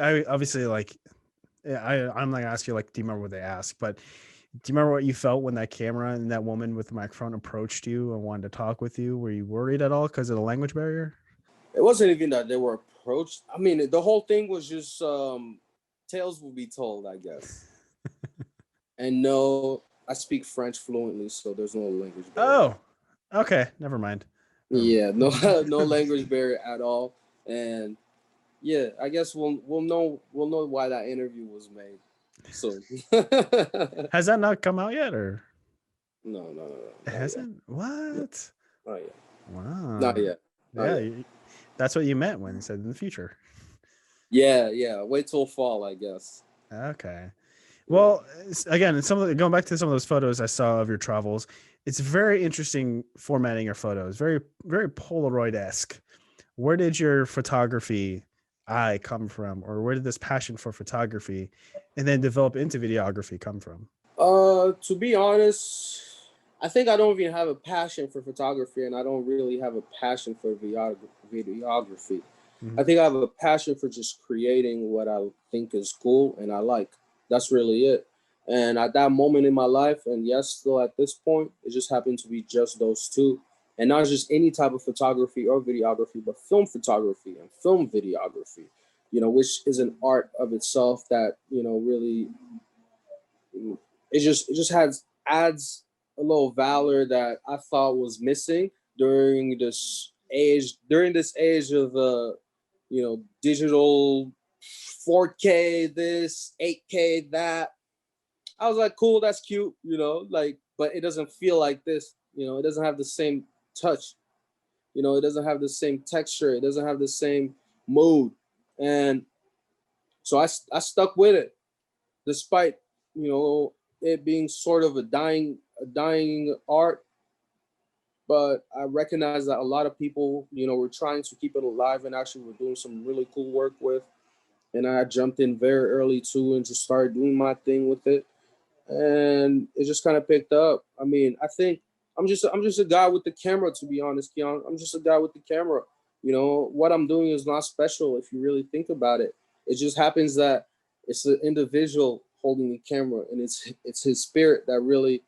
I obviously like? I'm not gonna ask you like, do you remember what they asked? But do you remember what you felt when that camera and that woman with the microphone approached you and wanted to talk with you? Were you worried at all because of the language barrier? It wasn't even that they were approached. I mean, the whole thing was just tales will be told, I guess. And no, I speak French fluently, so there's no language barrier. Oh, okay. Never mind. Yeah, no, no language barrier at all. And yeah, I guess we'll know why that interview was made soon. Has that not come out yet, or No, it not yet. hasn't? What? Not yet. Not Wow. yet. Not Yeah, yet. that's what you meant when you said in the future. Yeah. Wait till fall, I guess. Okay. Yeah. Well, again, going back to some of those photos I saw of your travels, it's very interesting formatting your photos. Very, very Polaroid esque. Where did your photography eye come from, or where did this passion for photography and then develop into videography come from? To be honest, I think I don't even have a passion for photography, and I don't really have a passion for videography. Mhm. I think I have a passion for just creating what I think is cool and I like. That's really it. And at that moment in my life, and yes, still at this point, it just happened to be just those two. And not just any type of photography or videography, but film photography and film videography, which is an art of itself that, really it just has adds a little valor that I thought was missing during this age of digital 4K this 8K that. I was like, cool, that's cute, but it doesn't feel like this. It doesn't have the same touch. It doesn't have the same texture. It doesn't have the same mood. And so I stuck with it despite it being sort of a dying art. But I recognize that a lot of people were trying to keep it alive and actually were doing some really cool work with. And I jumped in very early too and just started doing my thing with it, and it just kind of picked up. I mean, I think I'm just a guy with the camera, to be honest, Keon. I'm just a guy with the camera. What I'm doing is not special if you really think about it. It just happens that it's an individual holding the camera, and it's his spirit that really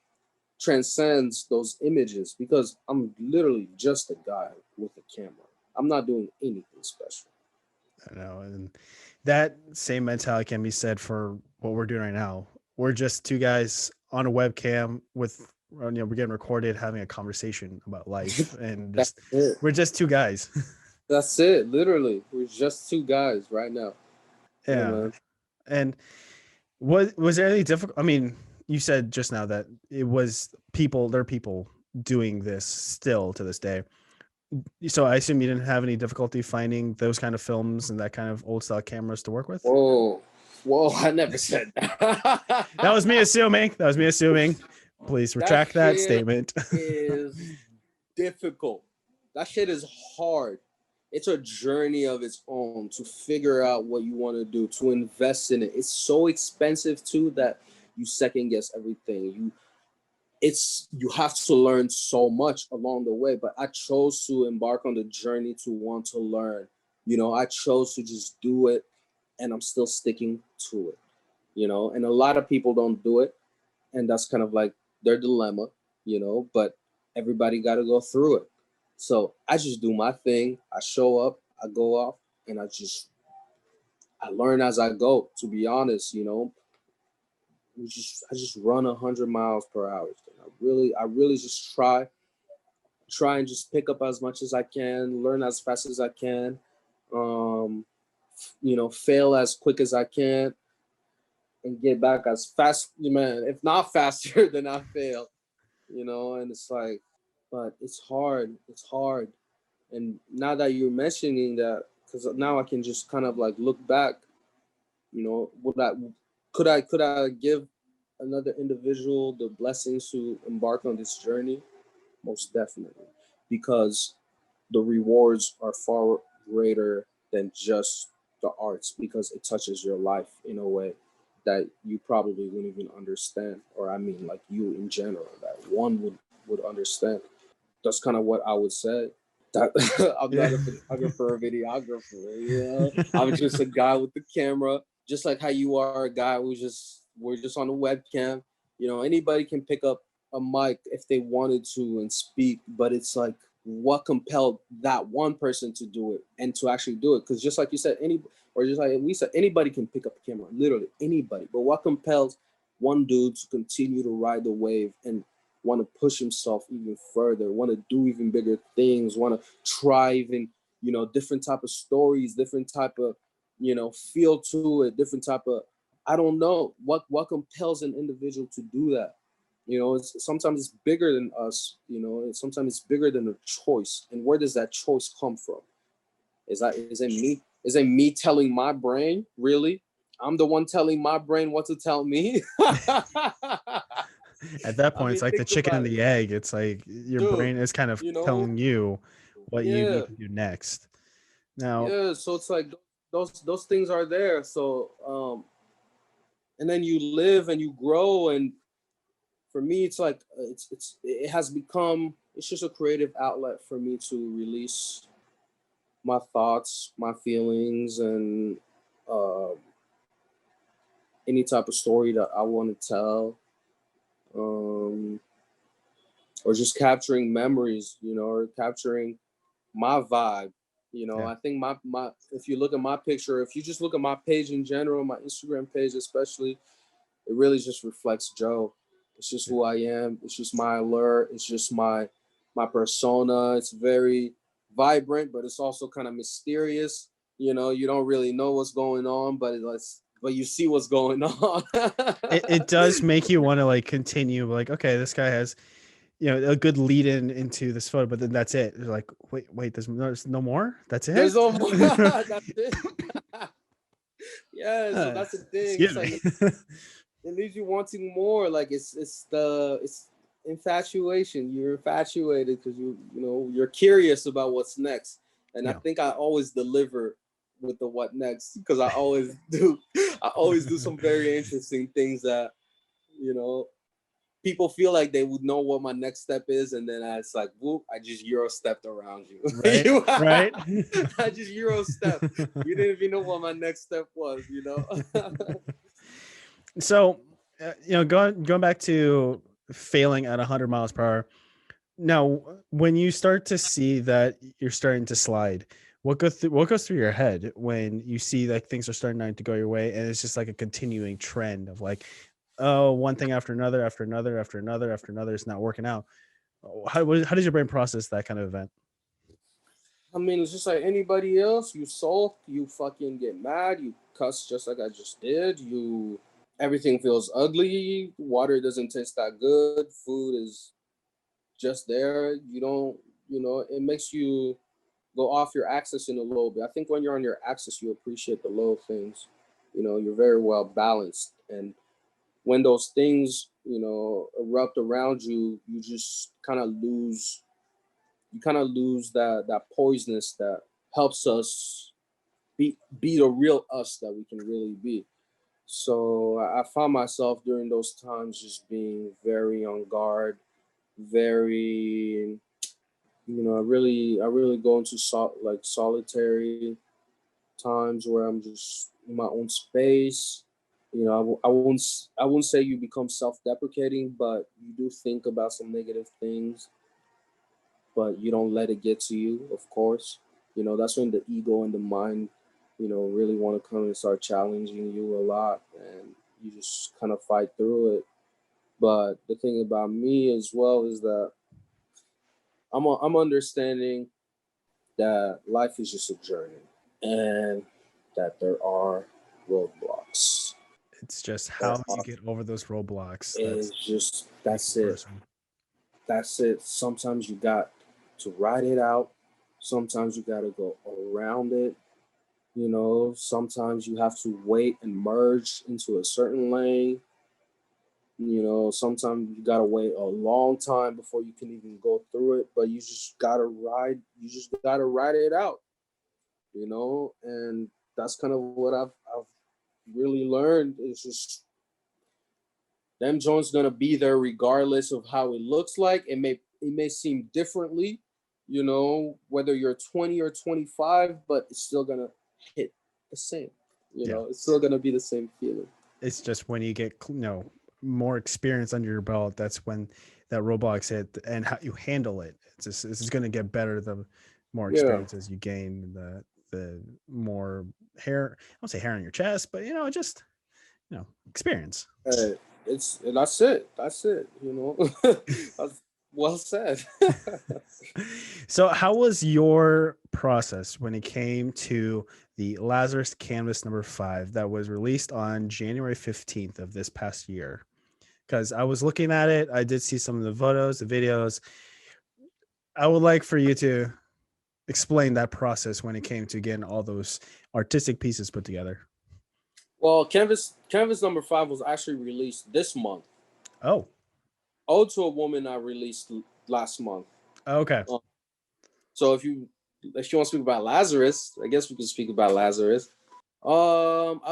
transcends those images, because I'm literally just a guy with a camera. I'm not doing anything special. I know, and that same mentality can be said for what we're doing right now. We're just two guys on a webcam with, we're getting recorded having a conversation about life, and That's just it. we're just two guys. That's it. Literally, we're just two guys right now. Yeah, Yeah. man. And was there any difficult? I mean, you said just now that there are people doing this still to this day. So I assume you didn't have any difficulty finding those kind of films and that kind of old style cameras to work with. Whoa. Whoa, I never said that. That was me assuming. That was me assuming. Please That retract that shit statement. is difficult. That shit is hard. It's a journey of its own to figure out what you want to do, to invest in it. It's so expensive too that you second guess everything. You have to learn so much along the way, but I chose to embark on the journey to want to learn. I chose to just do it, and I'm still sticking to it. And a lot of people don't do it, and that's kind of like their dilemma. But everybody got to go through it. So I just do my thing. I show up, I go off, and I learn as I go. To be honest, I just run 100 miles per hour. I really just try and just pick up as much as I can, learn as fast as I can, fail as quick as I can, and get back as fast, man. If not faster than I fail, and it's like, but it's hard. It's hard. And now that you're mentioning that, because now I can just kind of like look back, would I, could I give another individual the blessings to embark on this journey? Most definitely, because the rewards are far greater than just the arts, because it touches your life in a way that you probably wouldn't even understand, or I mean like you in general, that one would understand. That's kind of what I would say. That I'm Yeah. not a photographer or videographer. I'm just a guy with the camera, just like how you are a guy who's just we're just on the webcam. Anybody can pick up a mic if they wanted to and speak, but it's like what compelled that one person to do it and to actually do it? Because just like you said, just like we said, anybody can pick up a camera, literally anybody. But what compels one dude to continue to ride the wave and want to push himself even further, want to do even bigger things, want to try even, different type of stories, different type of, feel to it, different type of, I don't know what compels an individual to do that. Sometimes it's bigger than us, and sometimes it's bigger than a choice. And where does that choice come from? Is it me? Is it me telling my brain, really? I'm the one telling my brain what to tell me. At that I point, it's mean, like the think chicken about and it, the egg. It's like your dude. brain is kind of You know, telling you what you yeah, need to do next. Now, yeah. So it's like those things are there. So and then you live and you grow, and for me, it's like it has become, it's just a creative outlet for me to release my thoughts, my feelings, and uh, any type of story that I want to tell, um, or just capturing memories, or capturing my vibe. yeah, I think my if you look at my picture, if you just look at my page in general, my Instagram page especially, it really just reflects Joe. It's just yeah. who I am. It's just my allure. It's just my persona. It's very vibrant, but it's also kind of mysterious. You don't really know what's going on, but you see what's going on. It does make you want to like continue. Like, okay, this guy has a good lead in into this photo, but then that's it. They're like, wait, there's no more. That's There's it. no more. That's it. Yeah, so that's the thing. Excuse It's like me. it leaves you wanting more. Like it's infatuation. You're infatuated because you're curious about what's next. And I Yeah. think I always deliver with the what next, because I always do. I always do some very interesting things that you know people feel like they would know what my next step is, and then it's like, whoop, I just Euro stepped around you. Right. Right. I just Euro stepped. You didn't even know what my next step was. So, going back to failing at 100 miles per hour. Now, when you start to see that you're starting to slide, what goes through your head when you see like things are starting to go your way, and it's just like a continuing trend of like, oh, one thing after another, after another, after another, after another, it's not working out. How does your brain process that kind of event? I mean, it's just like anybody else. You sulk, you fucking get mad, you cuss just like I just did. Everything feels ugly. Water doesn't taste that good. Food is just there. You don't, it makes you go off your axis in a little bit. I think when you're on your axis, you appreciate the little things. you're very well balanced. And when those things, erupt around you, you just kind of lose that poisonous that helps us be the real us that we can really be. So I found myself during those times just being very on guard, very, I really go into like solitary times where I'm just in my own space. I wouldn't say you become self-deprecating, but you do think about some negative things, but you don't let it get to you, of course. That's when the ego and the mind, really want to come and start challenging you a lot, and you just kind of fight through it. But the thing about me as well is that I'm understanding that life is just a journey, and that there are roadblocks. It's just There how you are, get over those roadblocks it's just makes that's a it. person. That's it. Sometimes you got to ride it out. Sometimes you got to go around it. Sometimes you have to wait and merge into a certain lane. Sometimes you gotta wait a long time before you can even go through it, but you just gotta ride it out, and that's kind of what I've really learned is just them joints gonna be there regardless of how it looks like. It may seem differently, whether you're 20 or 25, but it's still gonna hit the same. Yeah. It's still gonna be the same feeling. It's just when you get more experience under your belt, that's when that roadblocks hit and how you handle it. It's just going to get better the more Yeah. experiences you gain, the more hair. I won't say hair on your chest, but just experience. And that's it. That's it. That's well said. So, how was your process when it came to the Lazarus Canvas number 5 that was released on January 15th of this past year? Because I was looking at it, I did see some of the photos, the videos. I would like for you to explain that process when it came to getting all those artistic pieces put together. Well, Canvas number 5 was actually released this month. Oh, Ode to a Woman I released last month. okay. Um, so if you want to speak about Lazarus, I guess we can speak about Lazarus. I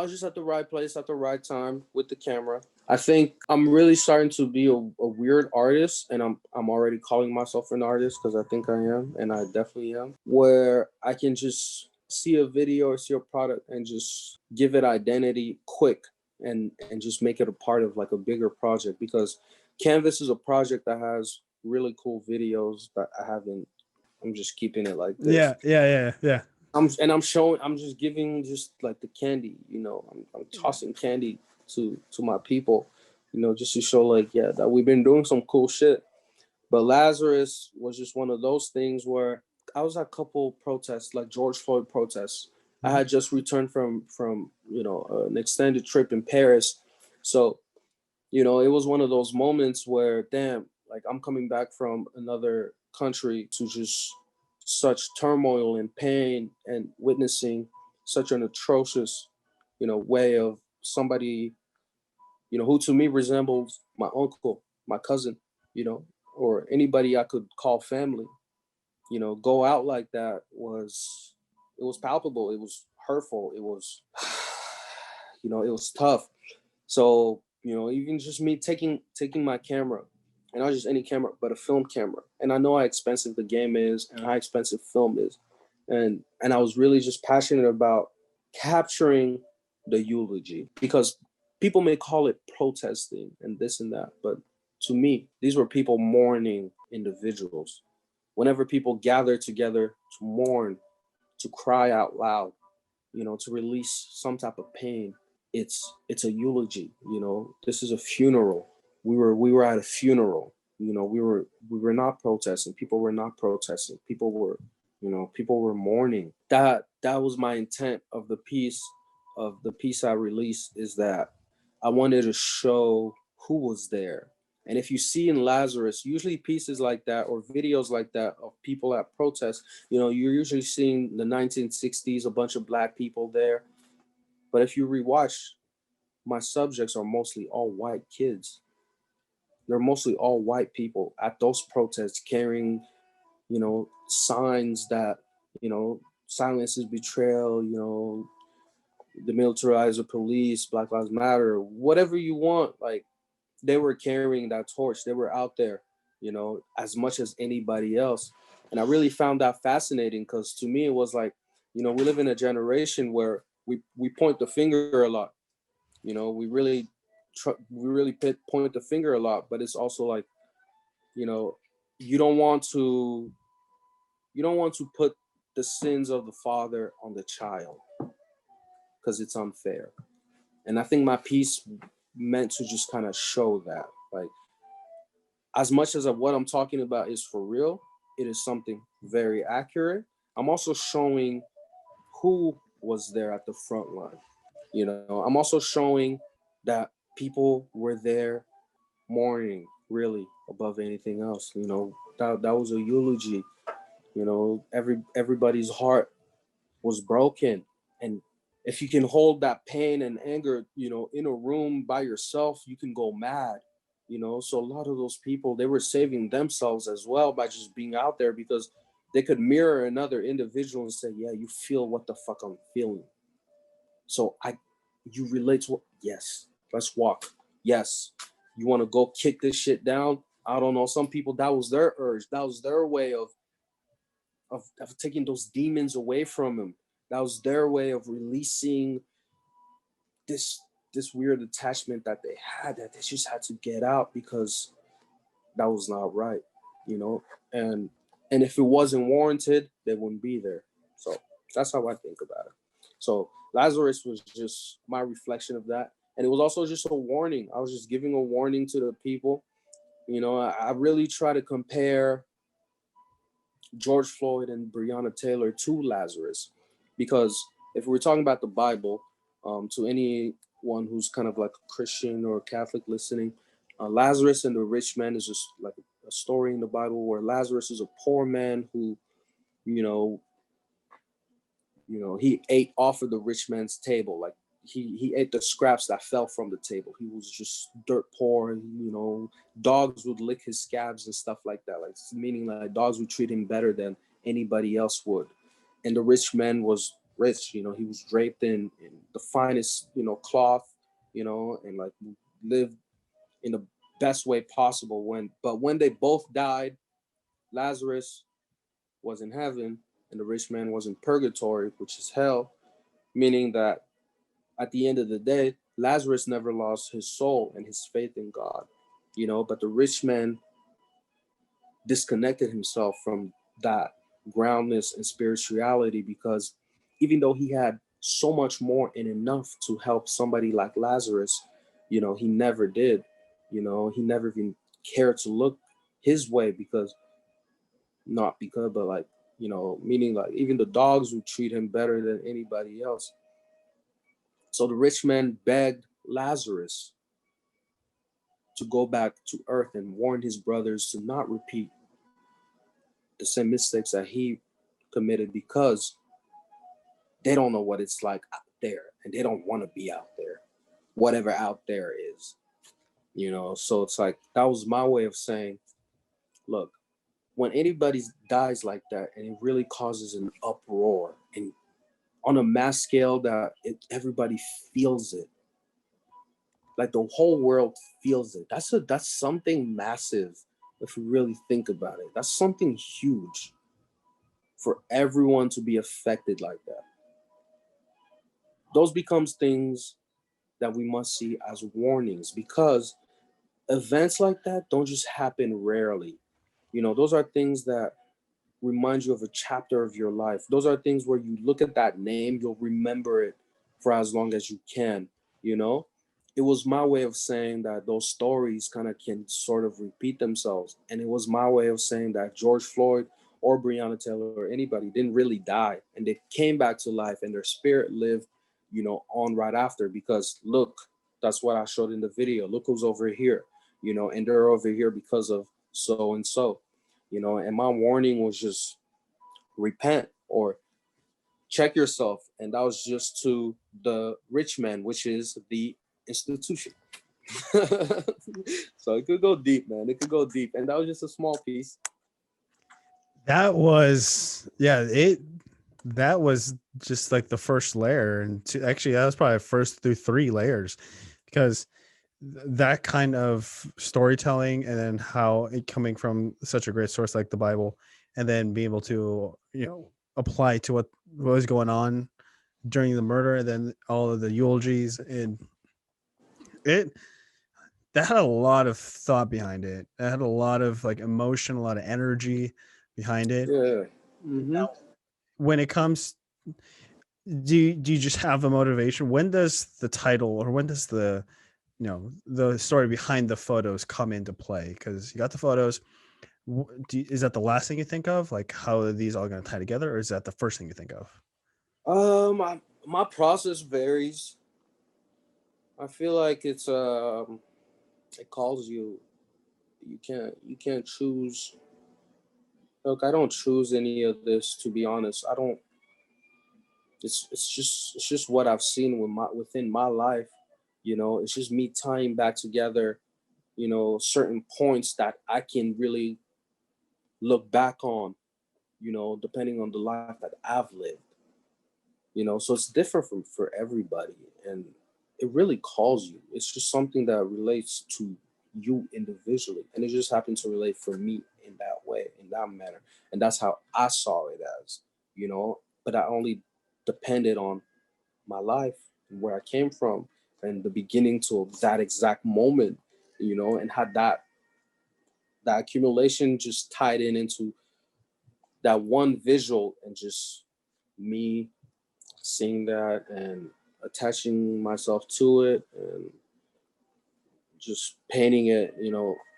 was just at the right place at the right time with the camera. I think I'm really starting to be a weird artist, and I'm already calling myself an artist because I think I am, and I definitely am. Where I can just see a video or see a product and just give it identity quick, and just make it a part of like a bigger project, because Canvas is a project that has really cool videos that I haven't. I'm just keeping it like this. Yeah, yeah, yeah, yeah. I'm just giving just like the candy, I'm tossing candy to my people, just to show like, yeah, that we've been doing some cool shit. But Lazarus was just one of those things where I was at a couple protests, like George Floyd protests. I Mhm. had just returned from an extended trip in Paris. So, it was one of those moments where, damn, like I'm coming back from another country to just such turmoil and pain, and witnessing such an atrocious, way of somebody, who to me resembles my uncle, my cousin, or anybody I could call family, go out like that it was palpable. It was hurtful. It was, it was tough. So, even just me taking my camera, and not just any camera, but a film camera. And I know how expensive the game is and how expensive film is. And I was really just passionate about capturing the eulogy, because people may call it protesting and this and that, but to me, these were people mourning individuals. Whenever people gather together to mourn, to cry out loud, to release some type of pain, it's a eulogy. This is a funeral. We were at a funeral. We were not protesting. People were not protesting. People were mourning. That was my intent of the piece I released, is that I wanted to show who was there. And if you see in Lazarus, usually pieces like that or videos like that of people at protests, you're usually seeing the 1960s, a bunch of black people there. But if you rewatch, my subjects are mostly all white kids. They're mostly all white people at those protests carrying, signs that, silence is betrayal, the militarizer police, Black Lives Matter, whatever you want. Like, they were carrying that torch. They were out there, as much as anybody else. And I really found that fascinating because to me, it was like, we live in a generation where we point the finger a lot. We really point the finger a lot, but it's also like, you know, you don't want to put the sins of the father on the child because it's unfair. And I think my piece meant to just kind of show that, like, as much as what I'm talking about is for real, it is something very accurate. I'm also showing who was there at the front line. I'm also showing that people were there mourning, really, above anything else. That was a eulogy. Everybody's heart was broken. And if you can hold that pain and anger, in a room by yourself, you can go mad. So a lot of those people, they were saving themselves as well by just being out there because they could mirror another individual and say, yeah, you feel what the fuck I'm feeling. So you relate to, yes, let's walk. Yes, you want to go kick this shit down. I don't know. Some people, that was their urge. That was their way of taking those demons away from them. That was their way of releasing this weird attachment that they had, that they just had to get out because that was not right, you know. And if it wasn't warranted, they wouldn't be there. So that's how I think about it. So Lazarus was just my reflection of that, and it was also just a warning. I was just giving a warning to the people. I really try to compare George Floyd and Breonna Taylor to Lazarus, because if we're talking about the Bible, to anyone who's kind of like a Christian or a Catholic listening, Lazarus and the rich man is just like a story in the Bible where Lazarus is a poor man who, you know, he ate off of the rich man's table. Like he ate the scraps that fell from the table. He was just dirt poor. Dogs would lick his scabs and stuff like that. Like, meaning like dogs would treat him better than anybody else would. And the rich man was rich. He was draped in the finest cloth. And like lived in the best way possible. When they both died, Lazarus was in heaven and the rich man was in purgatory, which is hell, meaning that at the end of the day, Lazarus never lost his soul and his faith in God, but the rich man disconnected himself from that groundness and spirituality because even though he had so much more and enough to help somebody like Lazarus, he never did. He never even cared to look his way because, not because, but like, meaning like even the dogs would treat him better than anybody else. So the rich man begged Lazarus to go back to earth and warned his brothers to not repeat the same mistakes that he committed because they don't know what it's like out there and they don't want to be out there, whatever out there is. So it's like, that was my way of saying, look, when anybody dies like that and it really causes an uproar and on a mass scale that everybody feels it, like the whole world feels it. That's something massive if you really think about it. That's something huge for everyone to be affected like that. Those becomes things that we must see as warnings because events like that don't just happen rarely. Those are things that remind you of a chapter of your life. Those are things where you look at that name, you'll remember it for as long as you can, you know? It was my way of saying that those stories kind of can sort of repeat themselves. And it was my way of saying that George Floyd or Breonna Taylor or anybody didn't really die. And they came back to life and their spirit lived, on right after. Because look, that's what I showed in the video. Look who's over here, and they're over here because of so and so. And my warning was just repent or check yourself. And that was just to the rich man, which is the institution. So it could go deep, man. It could go deep. And that was just a small piece. That was, yeah, that was just like the first layer. And actually, that was probably first through 3 layers, because that kind of storytelling, and then how it coming from such a great source like the Bible, and then being able to, apply to what was going on during the murder, and then all of the eulogies, and it that had a lot of thought behind it. It had a lot of like emotion, a lot of energy behind it. Yeah. Mm-hmm. Now, when it comes, do you just have a motivation? When does the title, or when does the story behind the photos come into play? Because you got the photos. Is that the last thing you think of, like how are these all going to tie together, or is that the first thing you think of? My process varies. I feel like it calls you. You can't choose. Look, I don't choose any of this, to be honest. I don't. It's just what I've seen within my life. It's just me tying back together. Certain points that I can really look back on. Depending on the life that I've lived. So it's different for everybody, and it really calls you. It's just something that relates to you individually, and it just happened to relate for me in that way, in that manner, and that's how I saw it as. But I only depended on my life and where I came from, and the beginning to that exact moment, and had that accumulation just tied into that one visual, and just me seeing that and attaching myself to it, and just painting it,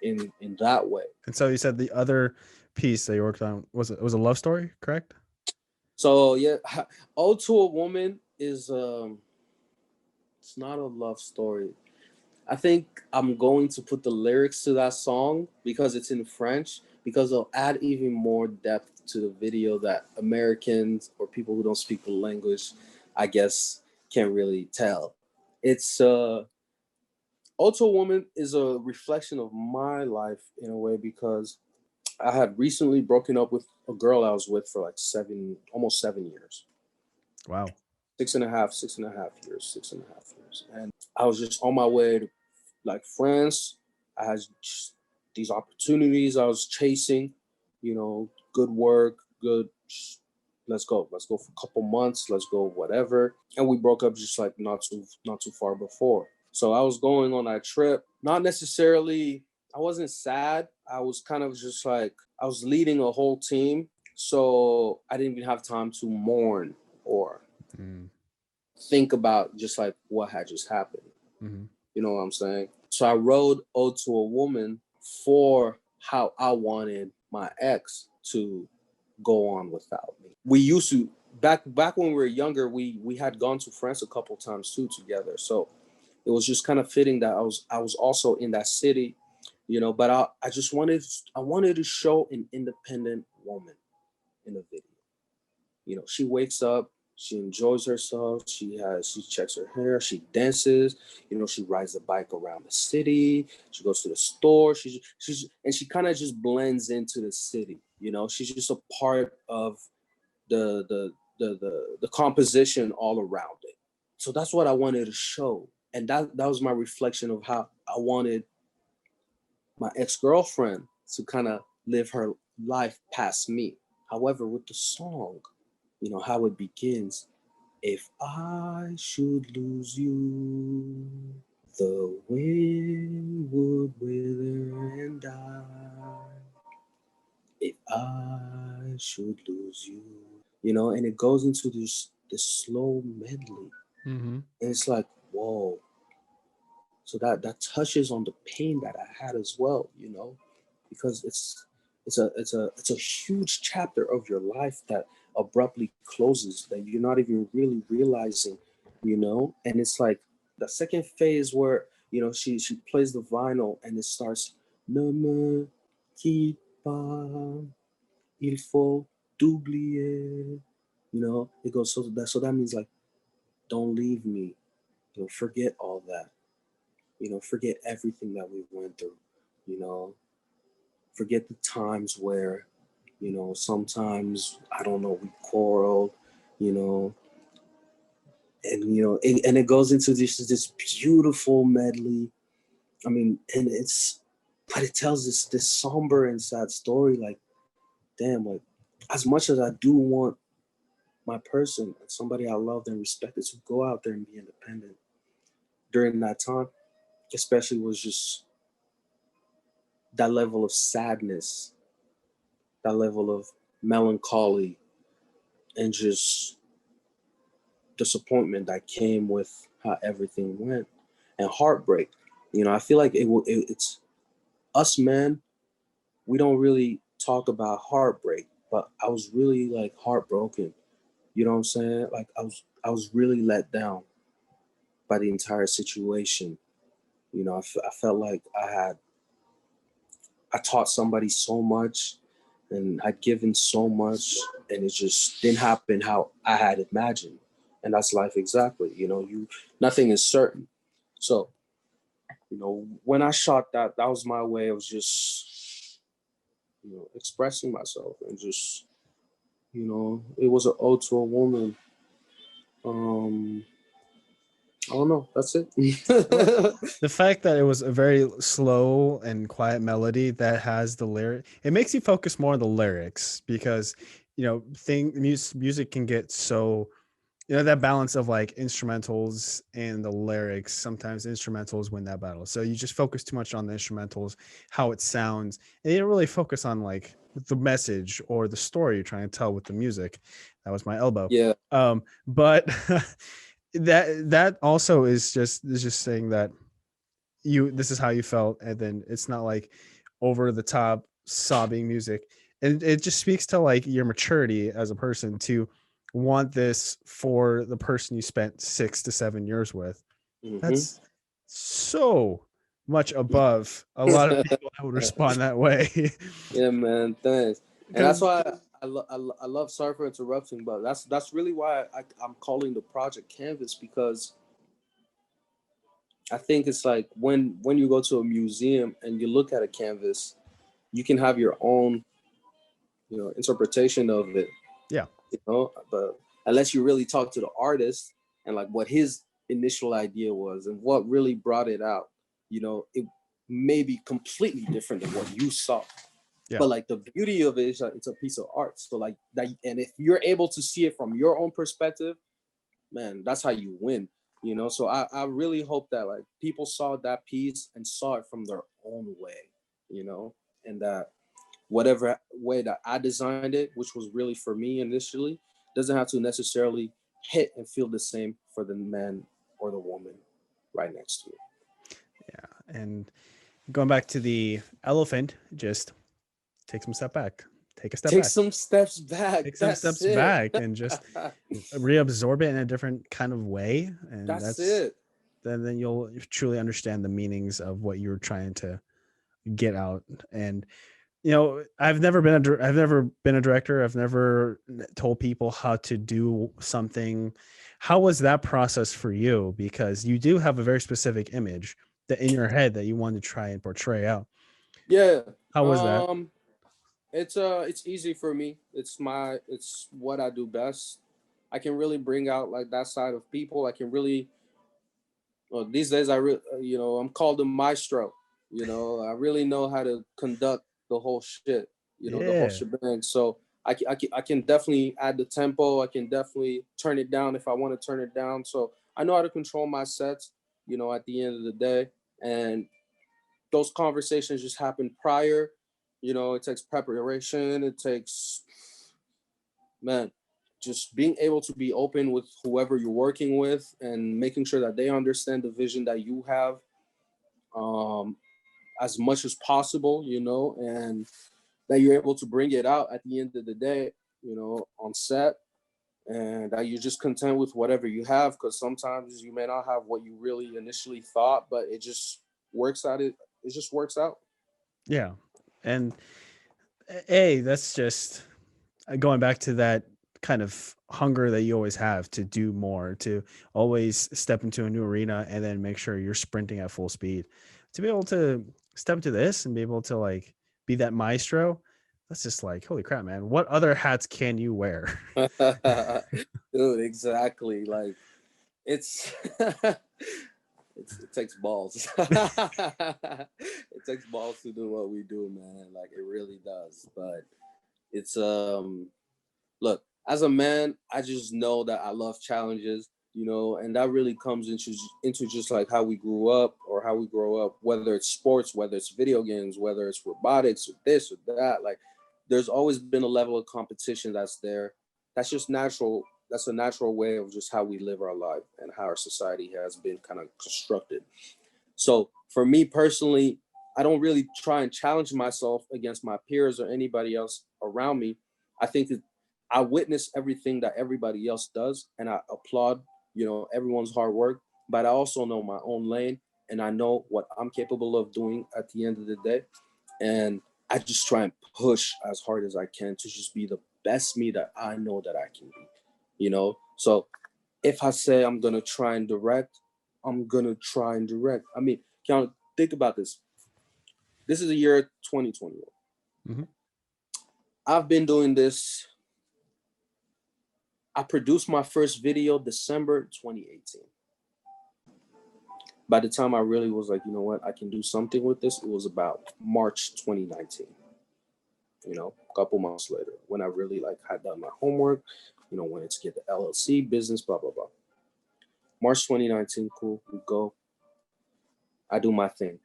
in that way. And so you said the other piece that you worked on was a love story, correct? So yeah, "Ode to a Woman" is it's not a love story. I think I'm going to put the lyrics to that song because it's in French, because it'll add even more depth to the video that Americans or people who don't speak the language, I guess, can't really tell. It's "Ode to a Woman" is a reflection of my life in a way, because I had recently broken up with a girl I was with for like almost 7 years. Wow. 6.5 years, 6.5 years. And I was just on my way to like France. I had just these opportunities I was chasing, good work, good. Let's go. Let's go for a couple months. Let's go, whatever. And we broke up just like not too far before. So I was going on that trip. Not necessarily. I wasn't sad. I was kind of just like I was leading a whole team, so I didn't even have time to mourn or Mm. think about just like what had just happened. Mm-hmm. You know what I'm saying? So I wrote "Ode to a Woman" for how I wanted my ex to go on without me. We used to back when we were younger, we had gone to France a couple times too together. So it was just kind of fitting that I was also in that city, but I just wanted to show an independent woman in a video. She wakes up, she enjoys herself, she checks her hair, she dances, she rides the bike around the city, she goes to the store, and she kind of just blends into the city. She's just a part of the composition all around it. So that's what I wanted to show. And that was my reflection of how I wanted my ex-girlfriend to kind of live her life past me. However, with the song, how it begins: "If I should lose you, the wind would wither and die. If I should lose you," and it goes into this slow medley. Mm-hmm. And it's like, whoa. So that touches on the pain that I had as well, because it's a huge chapter of your life that abruptly closes, that you're not even really realizing, and it's like the second phase where she plays the vinyl and it starts: "Ne me quitte pas, il faut t'oublier, It goes, so that means like, don't leave me. Forget all that. Forget everything that we went through. You know, forget the times where, sometimes, I don't know, we quarreled, you know, and it goes into this beautiful medley. I mean, but it tells this somber and sad story. Like, damn, like, as much as I do want my person and somebody I loved and respected to go out there and be independent during that time, especially, was just that level of sadness, that level of melancholy, and just disappointment that came with how everything went, and heartbreak. I feel like it's us men. We don't really talk about heartbreak, but I was really like heartbroken. You know what I'm saying? Like, I was really let down by the entire situation. I felt like I taught somebody so much, and I'd given so much, and it just didn't happen how I had imagined. And that's life exactly. Nothing is certain. So, when I shot that, that was my way of just, expressing myself, and just, it was an ode to a woman. Um, I don't know. That's it. Well, the fact that it was a very slow and quiet melody that has the lyric, it makes you focus more on the lyrics because music can get so that balance of like instrumentals and the lyrics. Sometimes instrumentals win that battle, so you just focus too much on the instrumentals, how it sounds, and you don't really focus on like the message or the story you're trying to tell with the music. That was my elbow. Yeah. But that also is just saying that this is how you felt, and then it's not like over the top sobbing music, and it just speaks to like your maturity as a person to want this for the person you spent 6 to 7 years with. Hmm. That's so much above a lot of people that would respond that way. Yeah, man. Thanks. And that's Because why I love. Sorry for interrupting, but that's really why I'm calling the project Canvas, because I think it's like, when you go to a museum and you look at a canvas, you can have your own, interpretation of it. yeah, But unless you really talk to the artist and like what his initial idea was and what really brought it out, it may be completely different than what you saw. yeah, But like, the beauty of it is that it's a piece of art. So like that, and if you're able to see it from your own perspective, man, that's how you win. So I really hope that like people saw that piece and saw it from their own way, and that whatever way that I designed it, which was really for me initially, doesn't have to necessarily hit and feel the same for the man or the woman right next to it. yeah. And going back to the elephant, just take some step back, take a step Take back, some steps back. take some That's steps it. back, and just reabsorb it in a different kind of way, and That's it. then you'll truly understand the meanings of what you're trying to get out. And I've never been a director. I've never told people how to do something. How was that process for you? Because you do have a very specific image that in your head that you want to try and portray out. Yeah. How was that? Um it's easy for me. It's what I do best. I can really bring out like that side of people. I can really, well, these days I'm called a maestro. I really know how to conduct the whole shit. The whole Yeah. shebang. So I can definitely add the tempo. I can definitely turn it down if I want to turn it down. So I know how to control my sets. At the end of the day, and those conversations just happen prior. It takes preparation. It takes, man, just being able to be open with whoever you're working with and making sure that they understand the vision that you have, um, as much as possible, and that you're able to bring it out at the end of the day, on set, and that you're just content with whatever you have, because sometimes you may not have what you really initially thought, but it just works out. It just works out. Yeah. And hey, that's just going back to that. kind of hunger that you always have to do more, to always step into a new arena and then make sure you're sprinting at full speed. To be able to step into this and be able to like be that maestro, that's just like, holy crap, man. What other hats can you wear? Dude, exactly. Like it's it takes balls. It takes balls to do what we do, man. Like it really does. But it's look, as a man, I just know that I love challenges, and that really comes into just like how we grew up or how we grow up, whether it's sports, whether it's video games, whether it's robotics or this or that. Like there's always been a level of competition that's there. That's just natural. That's a natural way of just how we live our life and how our society has been kind of constructed. So for me personally, I don't really try and challenge myself against my peers or anybody else around me. I think that I witness everything that everybody else does and I applaud, everyone's hard work, but I also know my own lane and I know what I'm capable of doing at the end of the day. And I just try and push as hard as I can to just be the best me that I know that I can be. So if I say I'm gonna try and direct, I'm gonna try and direct. I mean, Keanu, think about this. This is the year 2021. Mm-hmm. I've been doing this. I produced my first video December 2018. By the time I really was like, you know what, I can do something with this, it was about March 2019. A couple months later, when I really like had done my homework, wanted to get the LLC business, blah, blah, blah. March 2019, cool, we go. I do my thing,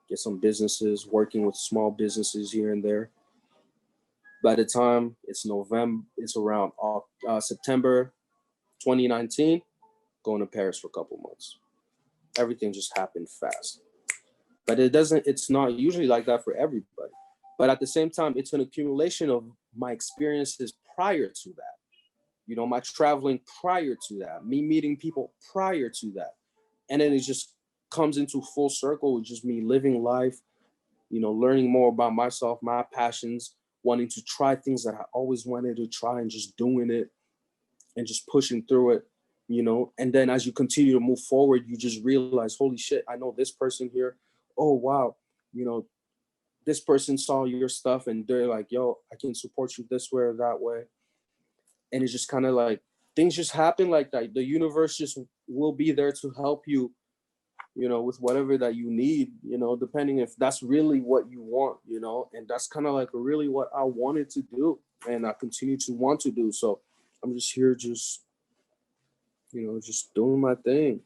get some businesses, working with small businesses here and there. By the time it's November, it's around September 2019, going to Paris for a couple months. Everything just happened fast. But it's not usually like that for everybody. But at the same time, it's an accumulation of my experiences prior to that. My traveling prior to that, me meeting people prior to that. And then it just comes into full circle with just me living life, learning more about myself, my passions, wanting to try things that I always wanted to try and just doing it and just pushing through it, and then as you continue to move forward, you just realize, holy shit, I know this person here. Oh, wow. This person saw your stuff and they're like, yo, I can support you this way or that way. And it's just kind of like, things just happen like that. The universe just will be there to help you, with whatever that you need, depending if that's really what you want, and that's kind of like really what I wanted to do and I continue to want to do. So I'm just here, just doing my thing.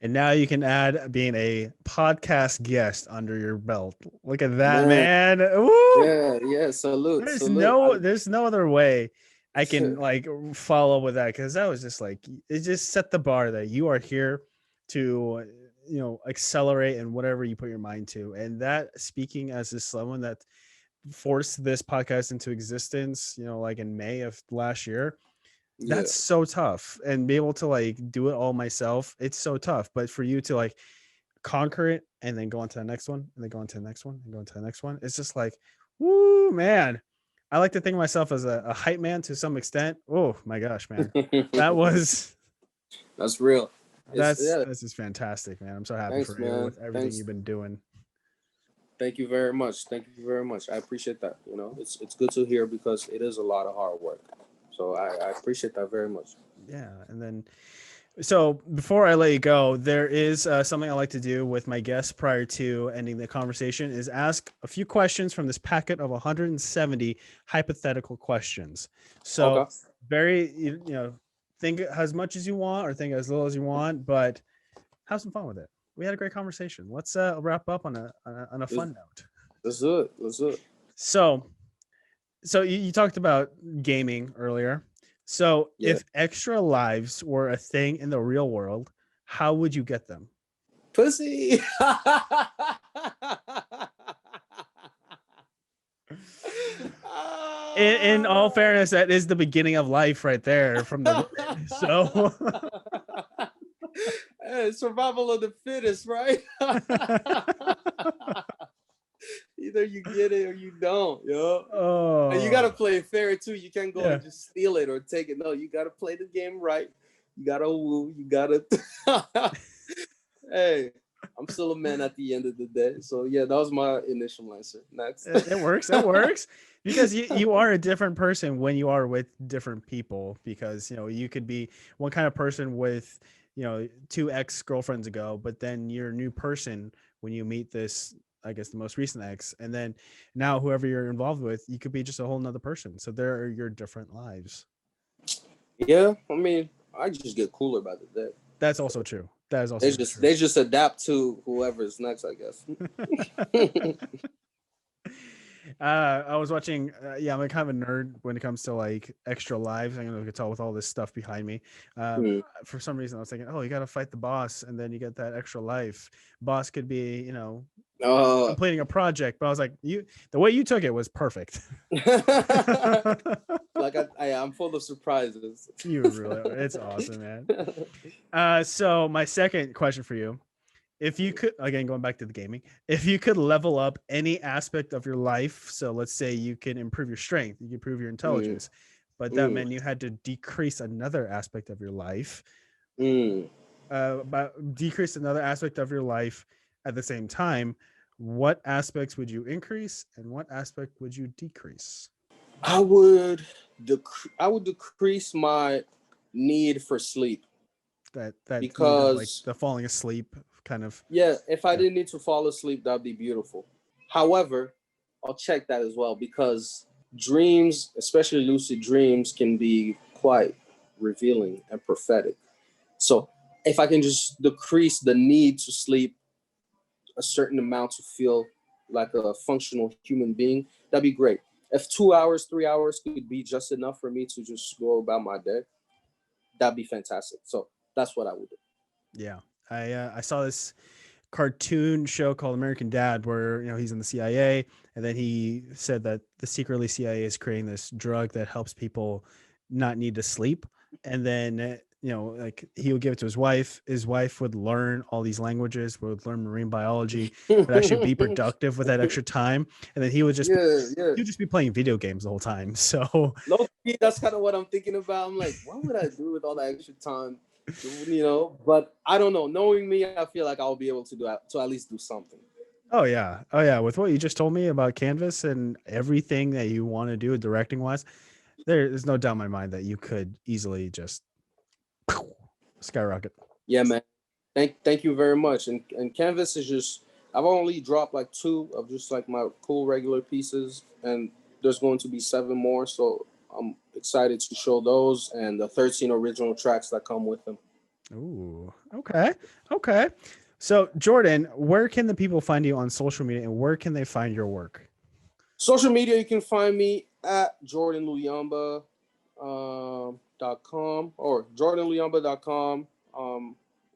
And now you can add being a podcast guest under your belt. Look at that, man. Woo! Yeah. Salute. There's no other way I can like follow with that, because that was just like, it just set the bar that you are here to accelerate in whatever you put your mind to. And that, speaking as someone that forced this podcast into existence, like in May of last year, that's so tough. And be able to like do it all myself, it's so tough. But for you to like conquer it and then go on to the next one and then go on to the next one and go on to the next one, it's just like, woo, man. I like to think of myself as a hype man to some extent. Oh my gosh, man. That's real. This is fantastic, man. I'm so happy for you with everything you've been doing. Thank you very much. I appreciate that. It's good to hear, because it is a lot of hard work. So I appreciate that very much. Yeah. And then, so before I let you go, there is something I like to do with my guests prior to ending the conversation, is ask a few questions from this packet of 170 hypothetical questions. So okay. Very, think as much as you want or think as little as you want, but have some fun with it. We had a great conversation. Let's wrap up on a fun note. Let's do it. So you talked about gaming earlier. So if extra lives were a thing in the real world, how would you get them? Pussy. In all fairness, that is the beginning of life right there from the so hey, survival of the fittest, right? Either you get it or you don't, yo. And you gotta Oh, play it fair too. You can't go yeah. and just steal it or take it. No, you gotta play the game right. You gotta woo. You gotta. Hey, I'm still a man at the end of the day. So yeah, that was my initial answer. Next. It works. It works because you are a different person when you are with different people. Because you could be one kind of person with two ex girlfriends ago, but then you're a new person when you meet this. I guess the most recent ex, and then now whoever you're involved with, you could be just a whole nother person. So there are your different lives. Yeah, I mean, I just get cooler by the day. That's also true. That is They also just true. they just adapt to whoever's next, I guess. I was watching. Yeah, I'm like kind of a nerd when it comes to like extra lives. I can tell with all this stuff behind me. Hmm. For some reason, I was thinking, oh, you got to fight the boss, and then you get that extra life. Boss could be, Uh, completing a project, but I was like, the way you took it was perfect. like I'm full of surprises. You really are. It's awesome, man. So my second question for you: if you could, again going back to the gaming, if you could level up any aspect of your life, so let's say you can improve your strength, you can improve your Mm, intelligence, but that mm, meant you had to decrease another aspect of your life, mm. but decrease another aspect of your life at the same time, what aspects would you increase and what aspect would you decrease? I would I would decrease my need for sleep That need of like because the falling asleep kind of. yeah, if I Yeah. didn't need to fall asleep, that'd be beautiful. However, I'll check that as well because dreams, especially lucid dreams, can be quite revealing and prophetic. So if I can just decrease the need to sleep a certain amount to feel like a functional human being, that'd be great. If 2 hours, 3 hours could be just enough for me to just go about my day, that'd be fantastic. So that's what I would do. Yeah. I saw this cartoon show called American Dad, where he's in the CIA, and then he said that the secretly CIA is creating this drug that helps people not need to sleep, and then like he would give it to his wife. His wife would learn all these languages, would learn marine biology, would actually be productive with that extra time, and then he would just Yeah, yeah. he would just be playing video games the whole time. So Low key, that's kind of what I'm thinking about. I'm like, what would I do with all that extra time? But I don't know. Knowing me, I feel like I'll be able to at least do something. oh yeah, with what you just told me about Canvas and everything that you want to do directing wise, there's no doubt in my mind that you could easily just skyrocket. Yeah, man. Thank you very much. And Canvas is just I've only dropped like two of just like my cool regular pieces, and there's going to be seven more. So I'm excited to show those and the 13 original tracks that come with them. Ooh, okay, okay. So Jordan, where can the people find you on social media, and where can they find your work? Social media, you can find me at jordanluyamba.com or jordanluyamba.com.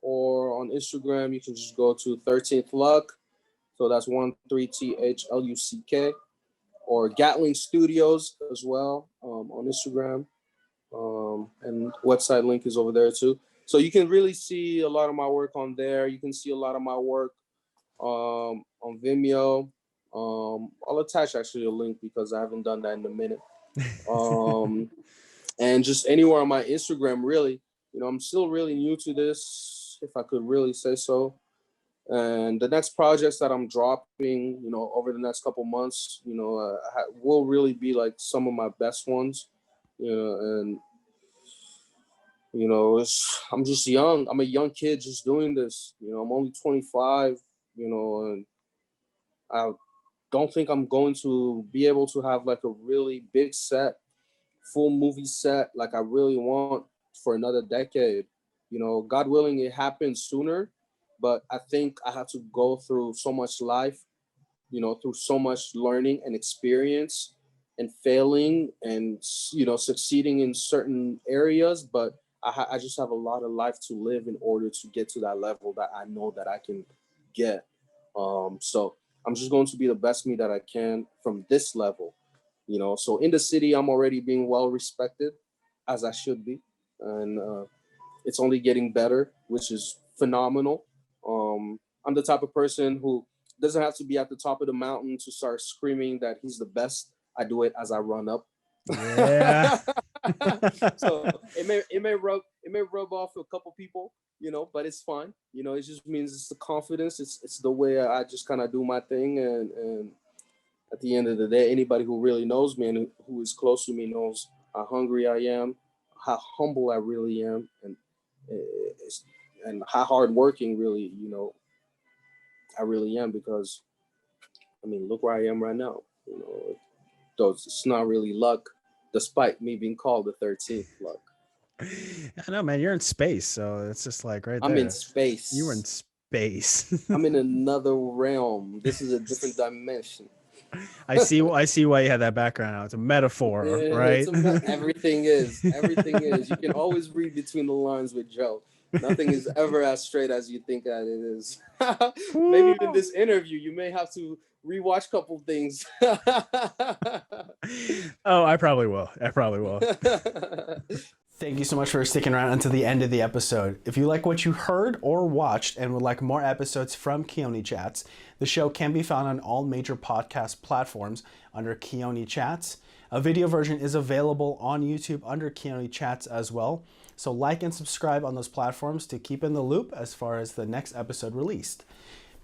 Or on Instagram, you can just go to 13th Luck. So that's 13THLUCK. Or Gatling Studios as well on Instagram. And website link is over there too. So you can really see a lot of my work on there. You can see a lot of my work on Vimeo. I'll attach actually a link because I haven't done that in a minute. Um, and just anywhere on my Instagram, really. I'm still really new to this, if I could really say so. And the next projects that I'm dropping, over the next couple months, will really be like some of my best ones. And I'm just young. I'm a young kid just doing this. I'm only 25. And I don't think I'm going to be able to have like a really big set, full movie set like I really want for another decade. God willing, it happens sooner, but I think I have to go through so much life, through so much learning and experience and failing and, succeeding in certain areas. But I just have a lot of life to live in order to get to that level that I know that I can get. So I'm just going to be the best me that I can from this level. So in the city, I'm already being well respected, as I should be, and it's only getting better, which is phenomenal. I'm the type of person who doesn't have to be at the top of the mountain to start screaming that he's the best. I do it as I run up. Yeah. So it may rub off a couple people, but it's fine. It just means it's the confidence. It's the way I just kind of do my thing, and at the end of the day, anybody who really knows me and who is close to me knows how hungry I am, how humble I really am, and how hardworking really, I really am. Because I mean, look where I am right now. Though it's not really luck, despite me being called the 13th luck. I know, man. You're in space, so it's just like right there. I'm in space. You were in space. I'm in another realm. This is a different dimension. I see why you had that background now. It's a metaphor, right? Everything is. Everything is. You can always read between the lines with Joe. Nothing is ever as straight as you think that it is. Maybe even this interview, you may have to rewatch a couple things. Oh, I probably will. Thank you so much for sticking around until the end of the episode. If you like what you heard or watched and would like more episodes from Keoni Chats, the show can be found on all major podcast platforms under Keoni Chats. A video version is available on YouTube under Keoni Chats as well. So like and subscribe on those platforms to keep in the loop as far as the next episode released.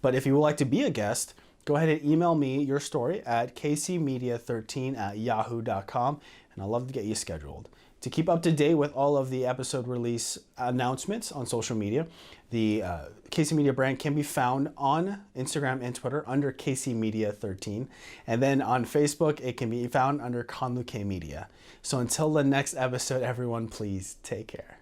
But if you would like to be a guest, go ahead and email me your story at kcmedia13@yahoo.com, and I'd love to get you scheduled. To keep up to date with all of the episode release announcements on social media, the KC Media brand can be found on Instagram and Twitter under KC Media 13. And then on Facebook, it can be found under Conluke Media. So until the next episode, everyone, please take care.